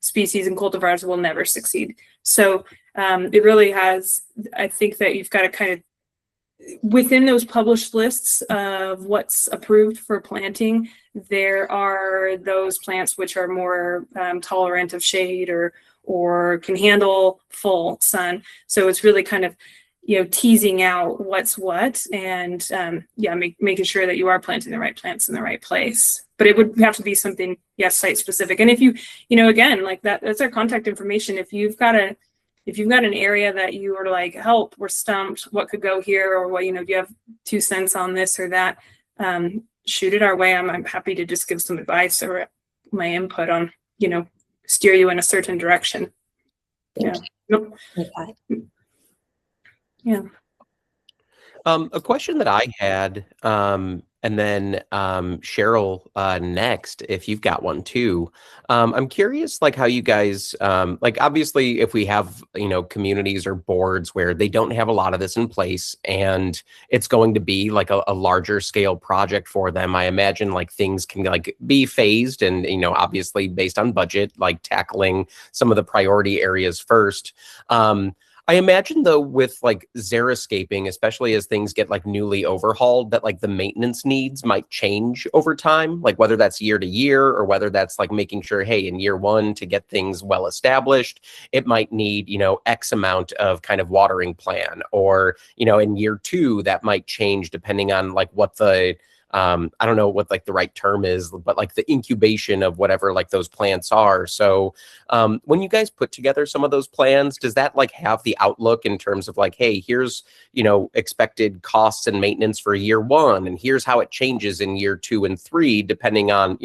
species and cultivars will never succeed. So it really has, I think that you've got to kind of, within those published lists of what's approved for planting, there are those plants which are more tolerant of shade or can handle full sun. So it's really kind of, teasing out what's what and making sure that you are planting the right plants in the right place. But it would have to be something, yes, site specific. And if you, again, like that's our contact information. If you've got an area that you are like, help, we're stumped, what could go here, or what, do you have 2 cents on this or that? shoot it our way. I'm happy to just give some advice or my input on, steer you in a certain direction. Yeah. Nope. Yeah. A question that I had, and then Cheryl next, if you've got one too. I'm curious, like how you guys, like obviously, if we have communities or boards where they don't have a lot of this in place, and it's going to be like a larger scale project for them, I imagine like things can like be phased, and obviously based on budget, like tackling some of the priority areas first. I imagine though with like Xeriscaping, especially as things get like newly overhauled, that like the maintenance needs might change over time, like whether that's year to year or whether that's like making sure, hey, in year one to get things well established, it might need, X amount of kind of watering plan, or, in year two, that might change depending on like what the I don't know what like the right term is, but like the incubation of whatever like those plants are. So when you guys put together some of those plans, does that like have the outlook in terms of like, hey, here's, expected costs and maintenance for year one, and here's how it changes in year 2 and 3, depending on,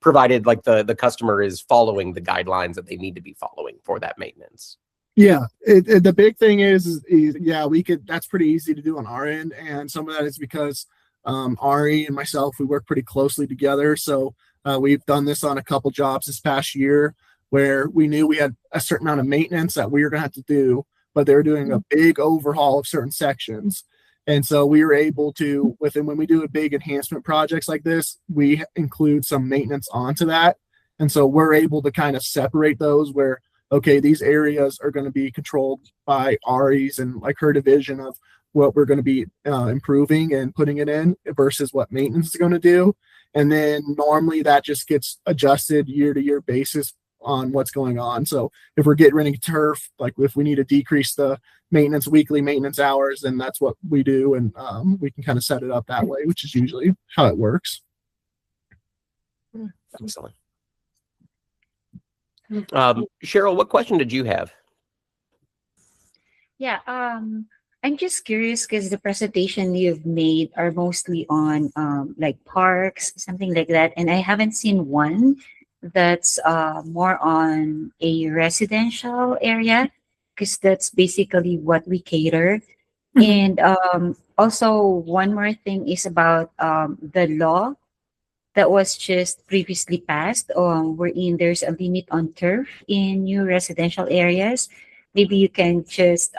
provided like the customer is following the guidelines that they need to be following for that maintenance? Yeah, the big thing is yeah, that's pretty easy to do on our end. And some of that is because Ari and myself, we work pretty closely together. So we've done this on a couple jobs this past year where we knew we had a certain amount of maintenance that we were going to have to do, but they were doing a big overhaul of certain sections. And so we were able to, when we do a big enhancement projects like this, we include some maintenance onto that. And so we're able to kind of separate those where, okay, these areas are going to be controlled by Ari's and like her division of what we're going to be improving and putting it in versus what maintenance is going to do. And then normally that just gets adjusted year to year basis on what's going on. So if we're getting rid of turf, like if we need to decrease the weekly maintenance hours, then that's what we do. And we can kind of set it up that way, which is usually how it works. Excellent. Cheryl, what question did you have? Yeah, I'm just curious because the presentation you've made are mostly on like parks, something like that. And I haven't seen one that's more on a residential area, because that's basically what we cater. And also one more thing is about the law that was just previously passed, wherein there's a limit on turf in new residential areas. Maybe you can just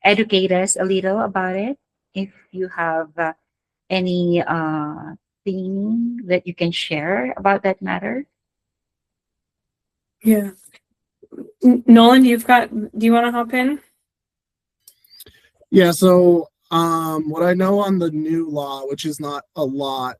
educate us a little about it, if you have any thing that you can share about that matter. Yeah. Nolan, do you want to hop in? Yeah, so what I know on the new law, which is not a lot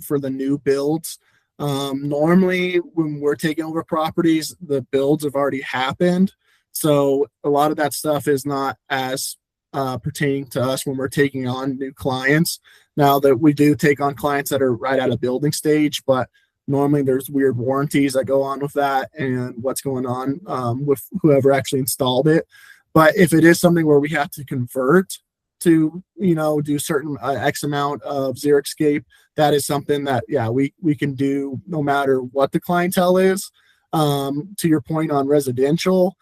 for the new builds, normally when we're taking over properties, the builds have already happened. So a lot of that stuff is not as pertaining to us when we're taking on new clients. Now that we do take on clients that are right at a building stage, but normally there's weird warranties that go on with that and what's going on with whoever actually installed it. But if it is something where we have to convert to, do certain X amount of Xeriscape, that is something that, yeah, we can do no matter what the clientele is. To your point on residential,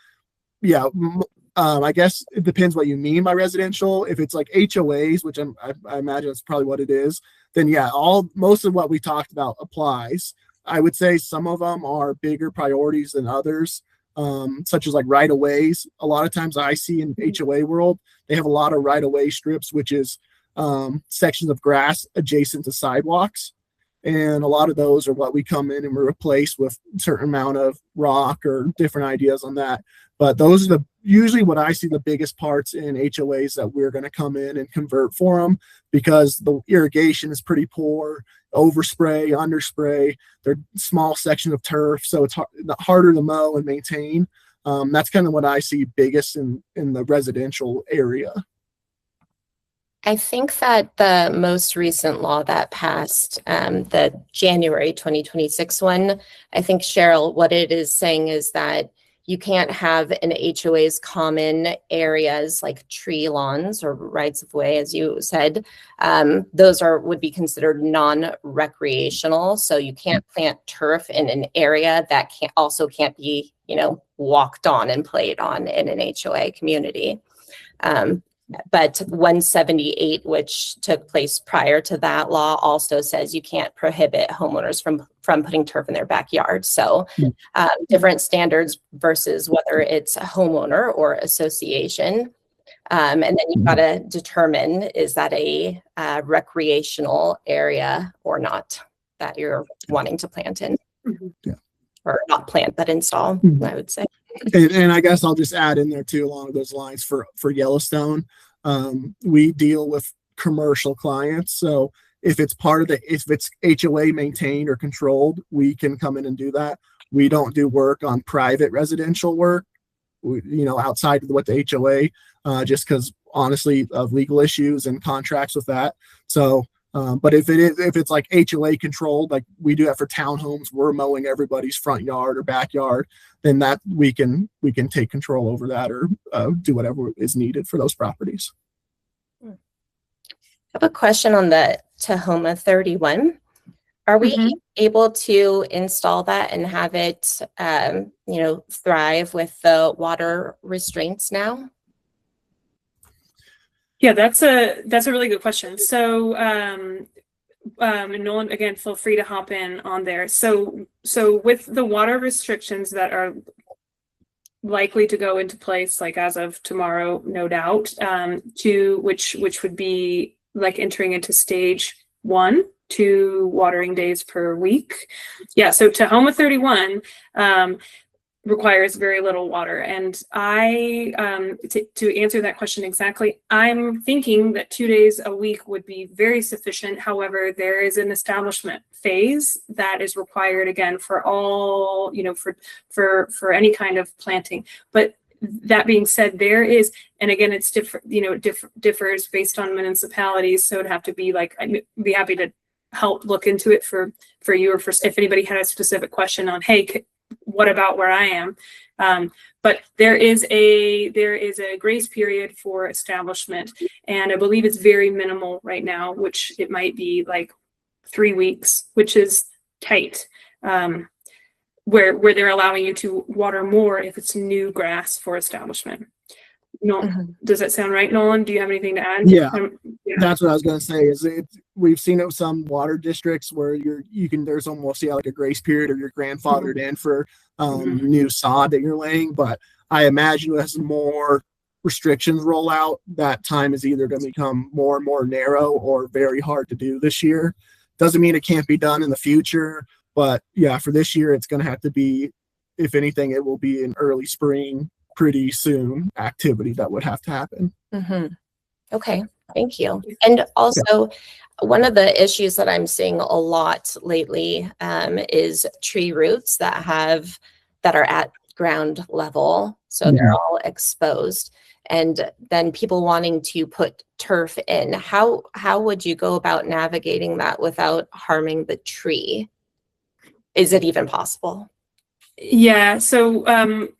yeah, I guess it depends what you mean by residential. If it's like HOAs, which I imagine that's probably what it is, then yeah, most of what we talked about applies. I would say some of them are bigger priorities than others, such as like right-of-ways. A lot of times I see in HOA world, they have a lot of right-of-way strips, which is sections of grass adjacent to sidewalks. And a lot of those are what we come in and we replace with a certain amount of rock or different ideas on that. But those are usually what I see the biggest parts in HOAs that we're going to come in and convert for them, because the irrigation is pretty poor, overspray, underspray. They're small sections of turf, so it's harder to mow and maintain. That's kind of what I see biggest in the residential area. I think that the most recent law that passed, the January 2026 one, I think, Cheryl, what it is saying is that you can't have in HOA's common areas like tree lawns or rights of way, as you said. Those would be considered non-recreational. So you can't plant turf in an area that can't be, walked on and played on in an HOA community. But 178, which took place prior to that law, also says you can't prohibit homeowners from putting turf in their backyard. So different standards versus whether it's a homeowner or association. And then you've got to determine, is that a recreational area or not that you're wanting to plant in? Yeah. Or not plant, but install, I would say. And I guess I'll just add in there too, along those lines for Yellowstone, we deal with commercial clients. So if it's if it's HOA maintained or controlled, we can come in and do that. We don't do work on private residential work, outside of what the HOA, just because honestly of legal issues and contracts with that. So, but if it's like HOA controlled, like we do that for townhomes, we're mowing everybody's front yard or backyard, then that we can take control over that or do whatever is needed for those properties. I have a question on the Tahoma 31. Are we able to install that and have it, thrive with the water restraints now? Yeah, that's a really good question. So, and Nolan, again, feel free to hop in on there. So with the water restrictions that are likely to go into place, like as of tomorrow, no doubt, which would be like entering into stage 1, 2 watering days per week. Yeah, so Tahoma 31 requires very little water. And to answer that question exactly, I'm thinking that 2 days a week would be very sufficient. However, there is an establishment phase that is required again for all, for any kind of planting. But that being said, there is, and again, it's different, differs based on municipalities. So it'd have to be like, I'd be happy to help look into it for you, or for if anybody had a specific question on, hey, what about where I am? But there is a grace period for establishment, and I believe it's very minimal right now, which it might be like 3 weeks, which is tight. Where they're allowing you to water more if it's new grass for establishment. No, does that sound right, Nolan? Do you have anything to add? Yeah, that's what I was going to say. We've seen it with some water districts where there's almost like a grace period, or you're grandfathered in for new sod that you're laying. But I imagine as more restrictions roll out, that time is either going to become more and more narrow or very hard to do this year. Doesn't mean it can't be done in the future, but yeah, for this year, it's going to have to be, if anything, it will be in early spring, pretty soon activity that would have to happen. Okay, thank you. And also, one of the issues that I'm seeing a lot lately is tree roots that are at ground level, so they're all exposed, and then people wanting to put turf in. How would you go about navigating that without harming the tree? Is it even possible? Yeah, so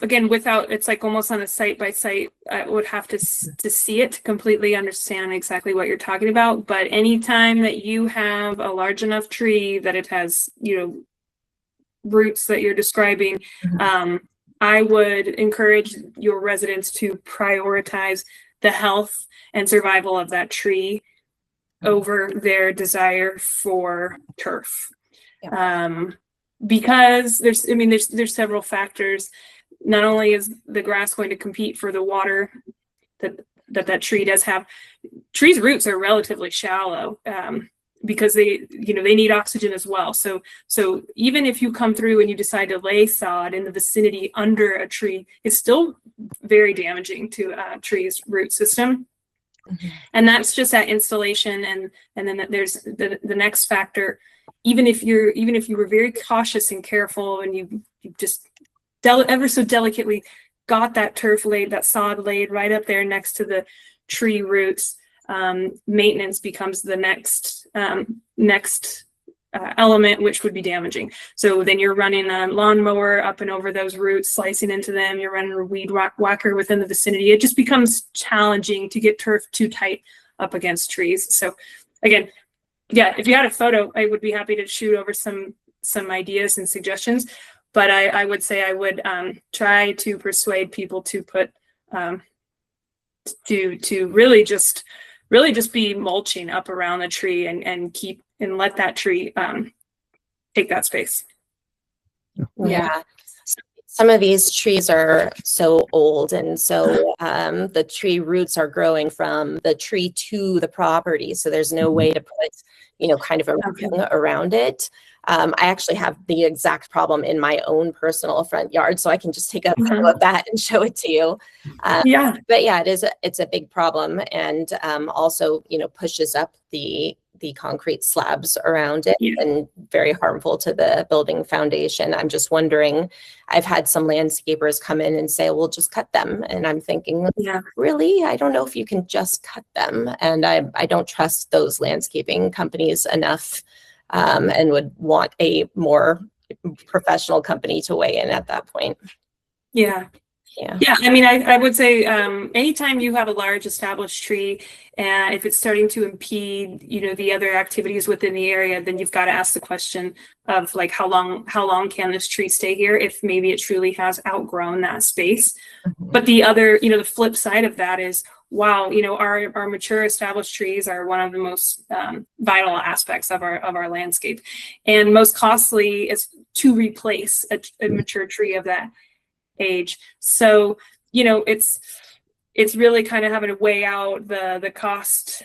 again, it's like almost on a site by site, I would have to see it to completely understand exactly what you're talking about. But anytime that you have a large enough tree that it has, roots that you're describing, I would encourage your residents to prioritize the health and survival of that tree over their desire for turf. Because there's several factors. Not only is the grass going to compete for the water that tree does have, trees' roots are relatively shallow because they need oxygen as well. So even if you come through and you decide to lay sod in the vicinity under a tree, it's still very damaging to a tree's root system. And that's just that installation, and then there's the next factor. Even if you were very cautious and careful, and you just ever so delicately got that turf laid, that sod laid right up there next to the tree roots, maintenance becomes the next element, which would be damaging. So then you're running a lawnmower up and over those roots, slicing into them. You're running a weed whacker within the vicinity. It just becomes challenging to get turf too tight up against trees. So again, yeah, if you had a photo, I would be happy to shoot over some ideas and suggestions. But I would say I would try to persuade people to put to really just be mulching up around the tree and let that tree take that space. Yeah. Some of these trees are so old, and so the tree roots are growing from the tree to the property. So there's no way to put, kind of a ring around it. I actually have the exact problem in my own personal front yard, so I can just take a photo of that and show it to you. But yeah, it's a big problem, and also, pushes up the concrete slabs around it and very harmful to the building foundation. I'm just wondering, I've had some landscapers come in and say, well, just cut them. And I'm thinking, really? I don't know if you can just cut them. And I don't trust those landscaping companies enough, and would want a more professional company to weigh in at that point. Yeah. I mean, I would say anytime you have a large established tree, and if it's starting to impede, the other activities within the area, then you've got to ask the question of like, how long can this tree stay here if maybe it truly has outgrown that space. But the other, the flip side of that is, wow, our mature established trees are one of the most vital aspects of our landscape, and most costly is to replace a mature tree of that age. So it's really kind of having to weigh out the cost,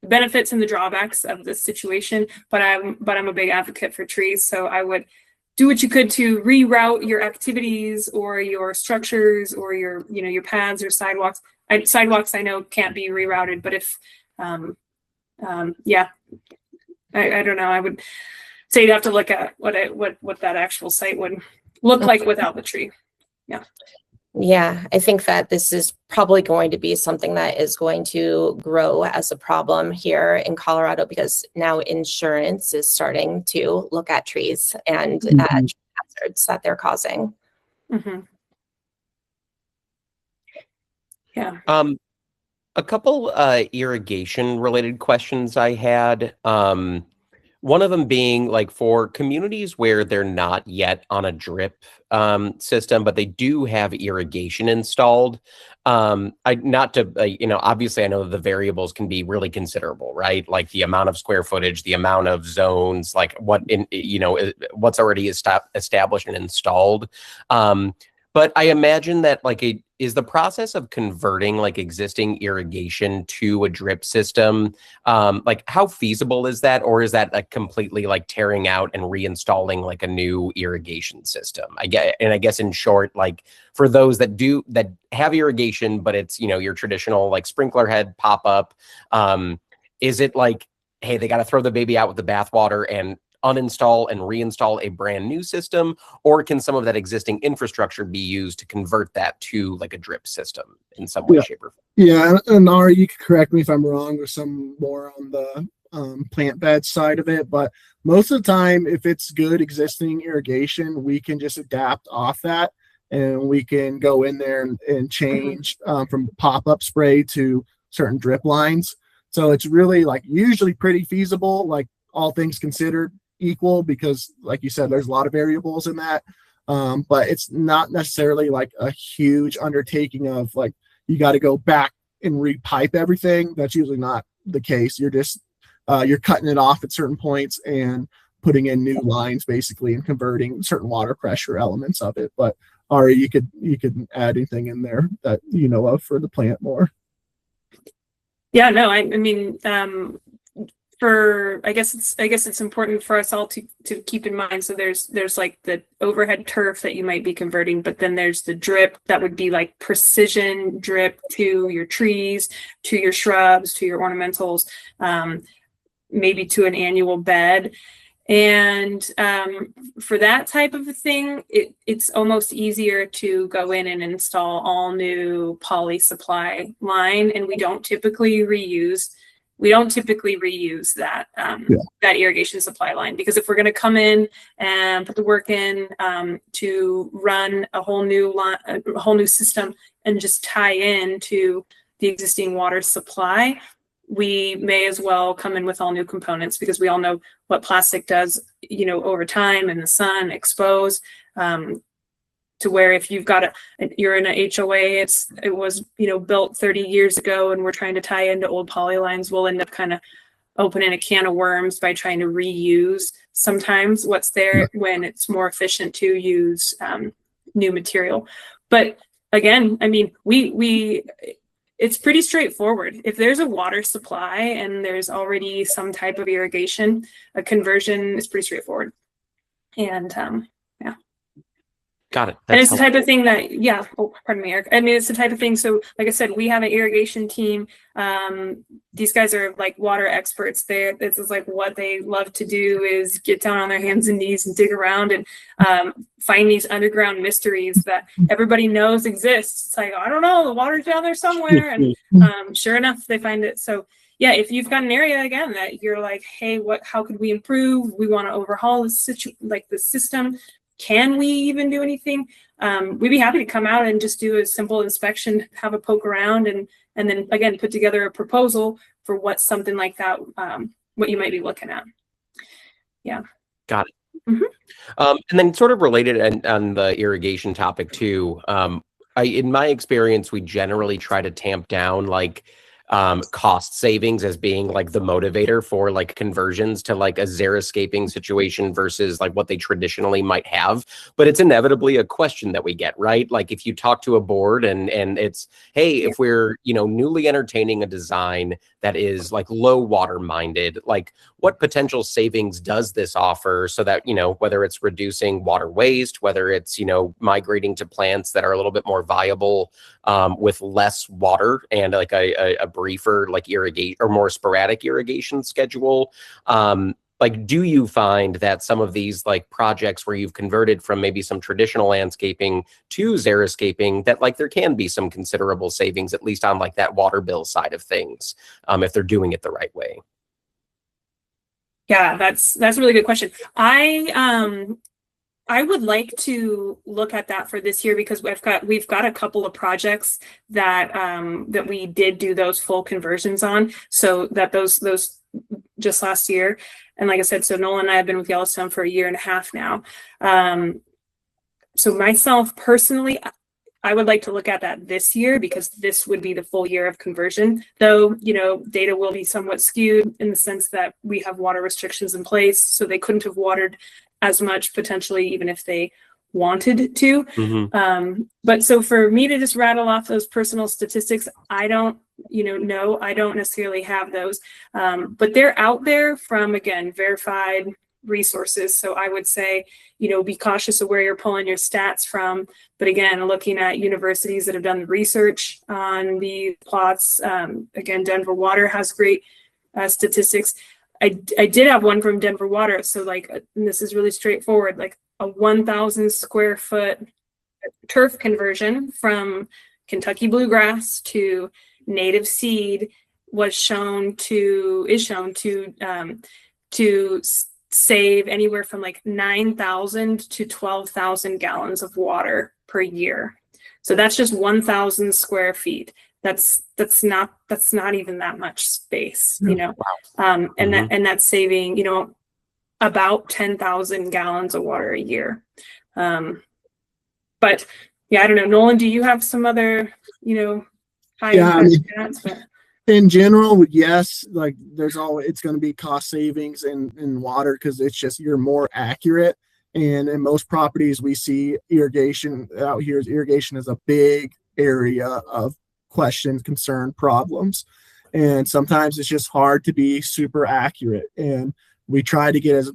benefits and the drawbacks of this situation. But I'm a big advocate for trees, so I would do what you could to reroute your activities or your structures or your paths or sidewalks. Sidewalks I know can't be rerouted, but if I don't know, I would say you'd have to look at what that actual site would look like without the tree. I think that this is probably going to be something that is going to grow as a problem here in Colorado, because now insurance is starting to look at trees and hazards that they're causing. A couple irrigation related questions I had. One of them being like, for communities where they're not yet on a drip system, but they do have irrigation installed. Obviously I know the variables can be really considerable, right? Like the amount of square footage, the amount of zones, like what's already established and installed. But I imagine that is the process of converting like existing irrigation to a drip system, like how feasible is that? Or is that like completely like tearing out and reinstalling like a new irrigation system? I guess in short, like for those that have irrigation, but it's, your traditional like sprinkler head pop up, is it like, hey, they got to throw the baby out with the bathwater and uninstall and reinstall a brand new system? Or can some of that existing infrastructure be used to convert that to like a drip system in some way, shape, or form? Yeah, and Ari, you can correct me if I'm wrong, or some more on the plant bed side of it, but most of the time, if it's good existing irrigation, we can just adapt off that, and we can go in there and change from pop-up spray to certain drip lines. So it's really like usually pretty feasible, like all things considered equal, because like you said, there's a lot of variables in that, but it's not necessarily like a huge undertaking of like you got to go back and repipe everything. That's usually not the case. You're just you're cutting it off at certain points and putting in new lines basically, and converting certain water pressure elements of it. But Ari, you could add anything in there that you know of for the plant more. Yeah, no, I mean, I guess it's important for us all to keep in mind. So there's like the overhead turf that you might be converting, but then there's the drip that would be like precision drip to your trees, to your shrubs, to your ornamentals, maybe to an annual bed. And for that type of a thing, it's almost easier to go in and install all new poly supply line, and we don't typically reuse we don't typically reuse that that irrigation supply line, because if we're going to come in and put the work in to run a whole new line, a whole new system, and just tie in to the existing water supply, we may as well come in with all new components, because we all know what plastic does, you know, over time in the sun, expose, to where if you've got you're in an HOA, it was, you know, built 30 years ago, and we're trying to tie into old poly lines, we'll end up kind of opening a can of worms by trying to reuse sometimes what's there when it's more efficient to use new material. But again, I mean, it's pretty straightforward. If there's a water supply and there's already some type of irrigation, a conversion is pretty straightforward. And Got it. and it's the type of thing that, pardon me, Eric. I mean, it's the type of thing. So like I said, we have an irrigation team. These guys are like water experts. This is like what they love to do, is get down on their hands and knees and dig around and find these underground mysteries that everybody knows exist. It's like, I don't know, the water's down there somewhere. And sure enough, they find it. So yeah, if you've got an area again that you're like, hey, how could we improve? We want to overhaul the system. Can we even do anything? We'd be happy to come out and just do a simple inspection, have a poke around, and then again put together a proposal for what something like that, what you might be looking at. Yeah. Got it. And then sort of related on the irrigation topic too, in my experience, we generally try to tamp down like cost savings as being like the motivator for like conversions to like a xeriscaping situation versus like what they traditionally might have. But it's inevitably a question that we get, right? Like if you talk to a board and it's, hey, if we're, you know, newly entertaining a design that is like low water minded, like what potential savings does this offer, so that, you know, whether it's reducing water waste, whether it's, you know, migrating to plants that are a little bit more viable with less water and like a briefer like irrigate or more sporadic irrigation schedule. Like, do you find that some of these like projects where you've converted from maybe some traditional landscaping to xeriscaping, that like there can be some considerable savings, at least on like that water bill side of things, if they're doing it the right way? Yeah, that's a really good question. I would like to look at that for this year, because we've got a couple of projects that that we did do those full conversions on. So that those just last year, and like I said, so Nolan and I have been with Yellowstone for 1.5 years now. So myself personally, I would like to look at that this year, because this would be the full year of conversion. Though, you know, data will be somewhat skewed in the sense that we have water restrictions in place, so they couldn't have watered as much potentially, even if they wanted to. But so for me to just rattle off those personal statistics, I don't, no, I don't necessarily have those, but they're out there from, again, verified resources. So I would say, be cautious of where you're pulling your stats from. But again, looking at universities that have done the research on the plots, again, Denver Water has great statistics. I did have one from Denver Water. So like, and this is really straightforward, like a 1,000 square foot turf conversion from Kentucky bluegrass to native seed is shown to save anywhere from like 9,000 to 12,000 gallons of water per year. So that's just 1,000 square feet. That's not even that much space, Wow. And that's saving, about 10,000 gallons of water a year. But yeah, I don't know, Nolan, do you have some other, high stats? But in general, yes, like it's going to be cost savings in water, because it's just, you're more accurate. And in most properties we see irrigation out here, irrigation is a big area of questions, concern, problems. And sometimes it's just hard to be super accurate. And we try to get as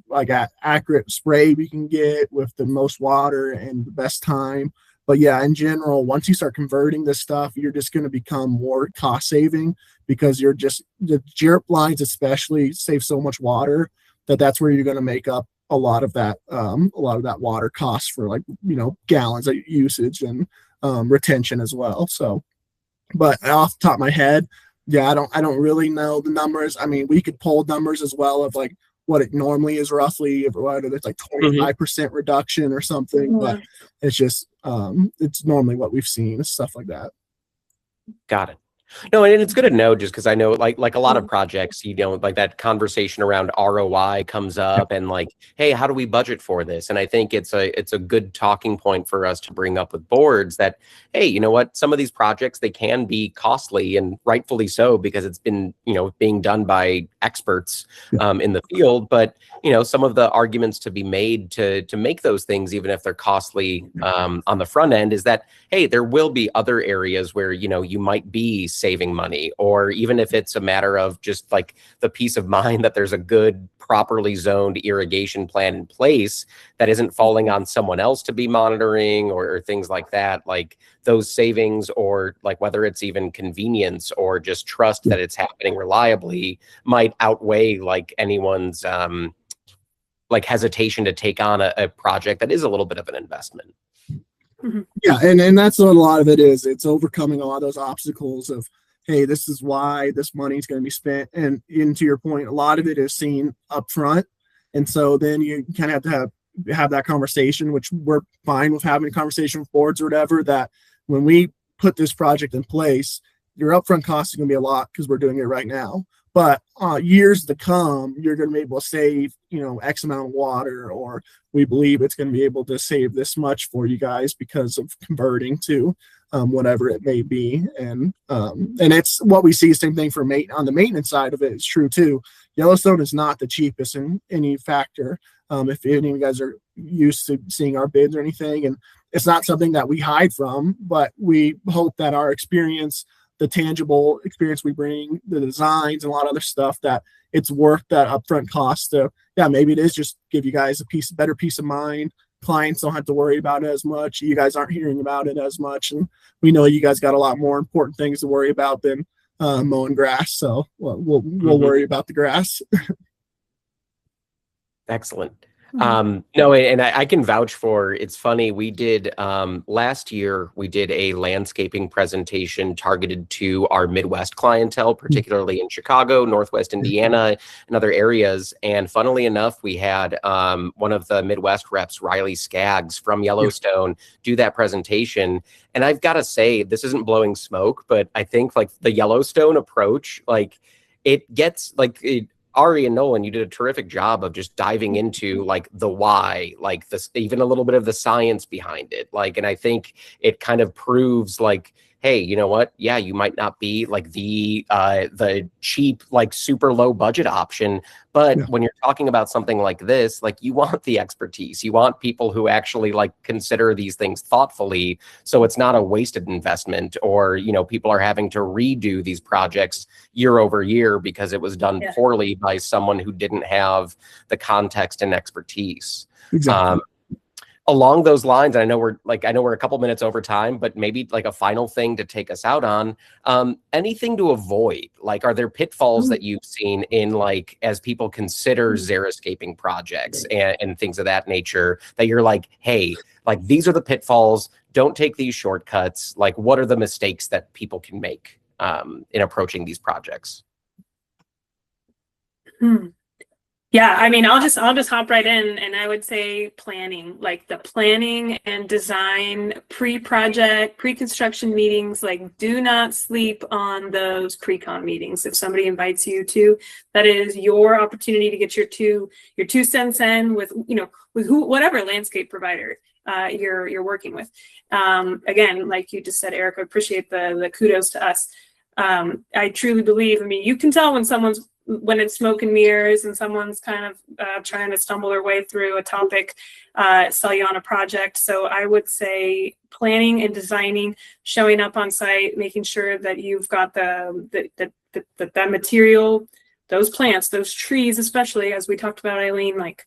accurate spray we can get with the most water and the best time. But yeah, in general, once you start converting this stuff, you're just going to become more cost saving, because the GIRP lines especially save so much water that's where you're going to make up a lot of that water cost for gallons of usage and retention as well. So, but off the top of my head, Yeah, I don't really know the numbers. I mean, we could pull numbers as well of like what it normally is roughly, if whether it's like 25% reduction or something, but it's just it's normally what we've seen, stuff like that. Got it. No, and it's good to know, just because I know like a lot of projects, you know, like that conversation around ROI comes up, and like, hey, how do we budget for this? And I think it's a good talking point for us to bring up with boards that, hey, you know what, some of these projects, they can be costly, and rightfully so, because it's been, you know, being done by experts in the field. But you know, some of the arguments to be made to make those things, even if they're costly on the front end, is that, hey, there will be other areas where, you know, you might be saving money, or even if it's a matter of just like the peace of mind that there's a good, properly zoned irrigation plan in place that isn't falling on someone else to be monitoring, or things like that, like those savings, or like whether it's even convenience or just trust that it's happening reliably, might outweigh like anyone's like hesitation to take on a project that is a little bit of an investment. Yeah, and that's what a lot of it is. It's overcoming all those obstacles of, hey, this is why this money is going to be spent. And to your point, a lot of it is seen up front. And so then you kind of have to have that conversation, which we're fine with having a conversation with boards or whatever, that when we put this project in place, your upfront cost is going to be a lot because we're doing it right now. But years to come, you're going to be able to save, you know, X amount of water, or we believe it's going to be able to save this much for you guys because of converting to whatever it may be. And it's what we see. Same thing for on the maintenance side of it is true too. Yellowstone is not the cheapest in any factor. If any of you guys are used to seeing our bids or anything, and it's not something that we hide from, but we hope that our experience, the tangible experience we bring, the designs and a lot of other stuff, that it's worth that upfront cost to, yeah, maybe it is just give you guys better peace of mind. Clients don't have to worry about it as much. You guys aren't hearing about it as much. And we know you guys got a lot more important things to worry about than mowing grass. So we'll worry about the grass. Excellent. No, and I can vouch for, it's funny, we did last year, we did a landscaping presentation targeted to our Midwest clientele, particularly in Chicago, Northwest Indiana, and other areas. And funnily enough, we had one of the Midwest reps, Riley Skaggs from Yellowstone, do that presentation. And I've got to say, this isn't blowing smoke, but I think like the Yellowstone approach, like it gets like Ari and Nolan, you did a terrific job of just diving into like the why, like this, even a little bit of the science behind it. Like, and I think it kind of proves like, hey, you know what? Yeah, you might not be like the cheap, like super low budget option, but when you're talking about something like this, like you want the expertise, you want people who actually like consider these things thoughtfully, so it's not a wasted investment, or you know, people are having to redo these projects year over year because it was done poorly by someone who didn't have the context and expertise. Exactly. Along those lines, I know we're a couple minutes over time, but maybe like a final thing to take us out on, anything to avoid? Like, are there pitfalls that you've seen in like, as people consider xeriscaping projects and things of that nature, that you're like, hey, like these are the pitfalls, don't take these shortcuts. Like, what are the mistakes that people can make in approaching these projects? Yeah, I mean, I'll just hop right in, and I would say planning, like the planning and design, pre-project, pre-construction meetings. Like, do not sleep on those pre-con meetings. If somebody invites you to, that is your opportunity to get your two cents in with, you know, with whatever landscape provider you're working with. Again, like you just said, Eric, I appreciate the kudos to us. I truly believe, I mean, you can tell when it's smoke and mirrors and someone's kind of trying to stumble their way through a topic, sell you on a project. So I would say planning and designing, showing up on site, making sure that you've got that material, those plants, those trees, especially as we talked about, Eileen, like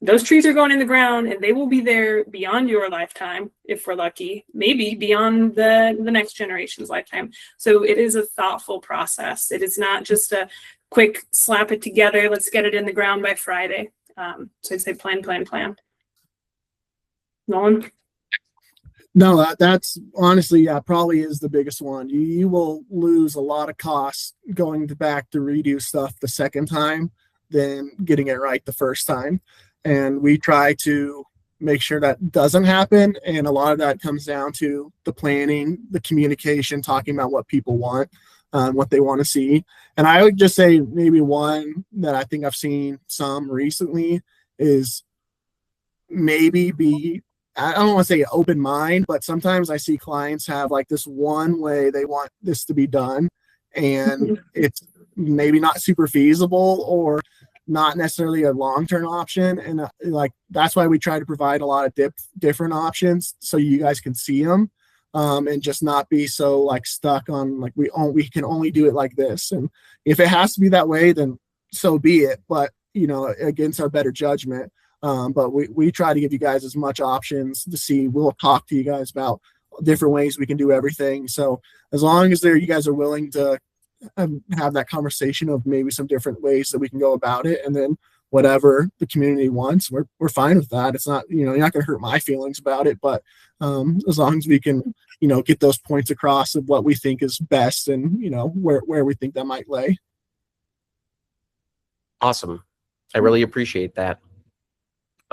those trees are going in the ground and they will be there beyond your lifetime, if we're lucky, maybe beyond the next generation's lifetime. So it is a thoughtful process. It is not just a quick slap it together, let's get it in the ground by Friday. So I'd say plan. Nolan? No, that's honestly, yeah, probably is the biggest one. You will lose a lot of costs going back to redo stuff the second time than getting it right the first time. And we try to make sure that doesn't happen. And a lot of that comes down to the planning, the communication, talking about what people want, what they want to see. And I would just say maybe one that I think I've seen some recently is maybe be, I don't want to say open mind, but sometimes I see clients have like this one way they want this to be done, and it's maybe not super feasible or not necessarily a long-term option. And like, that's why we try to provide a lot of different options so you guys can see them, and just not be so like stuck on like, we can only do it like this. And if it has to be that way, then so be it. But, you know, against our better judgment. But we try to give you guys as much options to see. We'll talk to you guys about different ways we can do everything. So as long as you guys are willing to have that conversation of maybe some different ways that we can go about it, and then whatever the community wants, we're fine with that. It's not, you know, you're not going to hurt my feelings about it, but as long as we can, you know, get those points across of what we think is best and, you know, where we think that might lay. Awesome. I really appreciate that.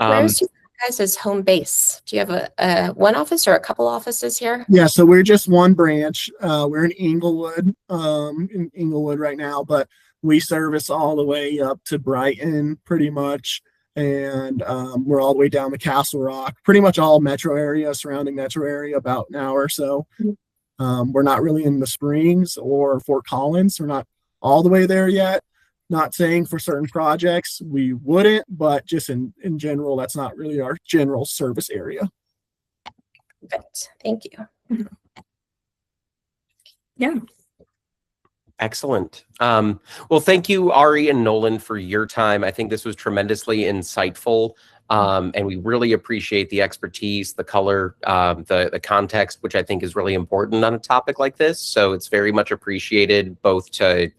Where's your guys' home base? Do you have a one office or a couple offices here? Yeah, so we're just one branch. We're in Inglewood right now, but we service all the way up to Brighton pretty much. And we're all the way down to Castle Rock, pretty much all metro area, surrounding metro area, about an hour or so. We're not really in the Springs or Fort Collins. We're not all the way there yet. Not saying for certain projects we wouldn't, but just in general, that's not really our general service area. Good. Thank you. Yeah. Excellent. Well, thank you, Ari and Nolan, for your time. I think this was tremendously insightful. And we really appreciate the expertise, the color, the context, which I think is really important on a topic like this. So it's very much appreciated both to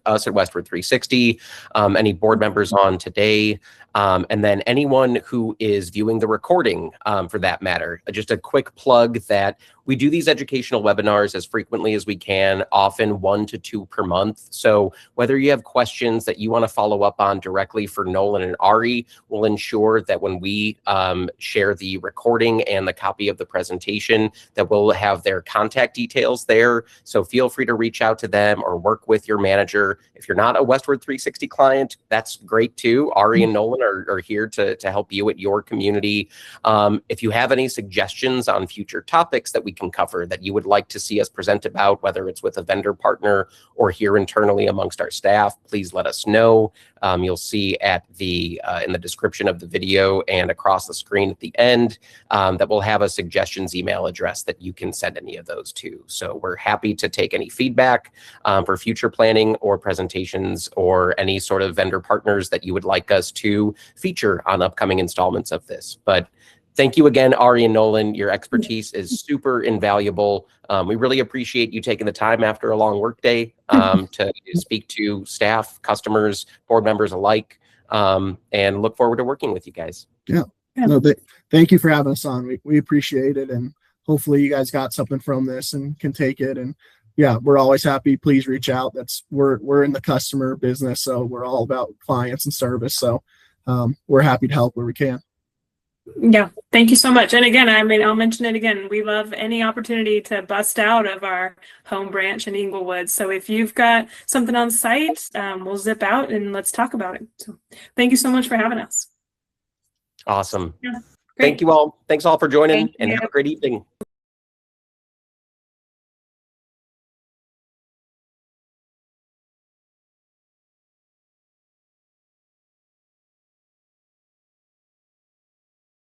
us at Westward 360, any board members on today, and then anyone who is viewing the recording, for that matter. Just a quick plug that we do these educational webinars as frequently as we can, often 1 to 2 per month. So whether you have questions that you want to follow up on directly for Nolan and Ari, we'll ensure that when we share the recording and the copy of the presentation, that we'll have their contact details there. So feel free to reach out to them or work with your manager. If you're not a Westward 360 client, that's great too. Ari and Nolan are here to help you at your community. If you have any suggestions on future topics that we can cover that you would like to see us present about, whether it's with a vendor partner or here internally amongst our staff, please let us know. You'll see at in the description of the video and across the screen at the end that we'll have a suggestions email address that you can send any of those to. So we're happy to take any feedback for future planning or presentations or any sort of vendor partners that you would like us to feature on upcoming installments of this. But thank you again, Ari and Nolan. Your expertise is super invaluable. We really appreciate you taking the time after a long workday to speak to staff, customers, board members alike, and look forward to working with you guys. Yeah. No, thank you for having us on. We appreciate it, and hopefully you guys got something from this and can take it. And yeah, we're always happy. Please reach out. We're in the customer business, so we're all about clients and service. So we're happy to help where we can. Yeah, thank you so much. And again, I mean, I'll mention it again. We love any opportunity to bust out of our home branch in Inglewood. So if you've got something on site, we'll zip out and let's talk about it. So thank you so much for having us. Awesome. Yeah, thank you all. Thanks all for joining, and you. have a great evening.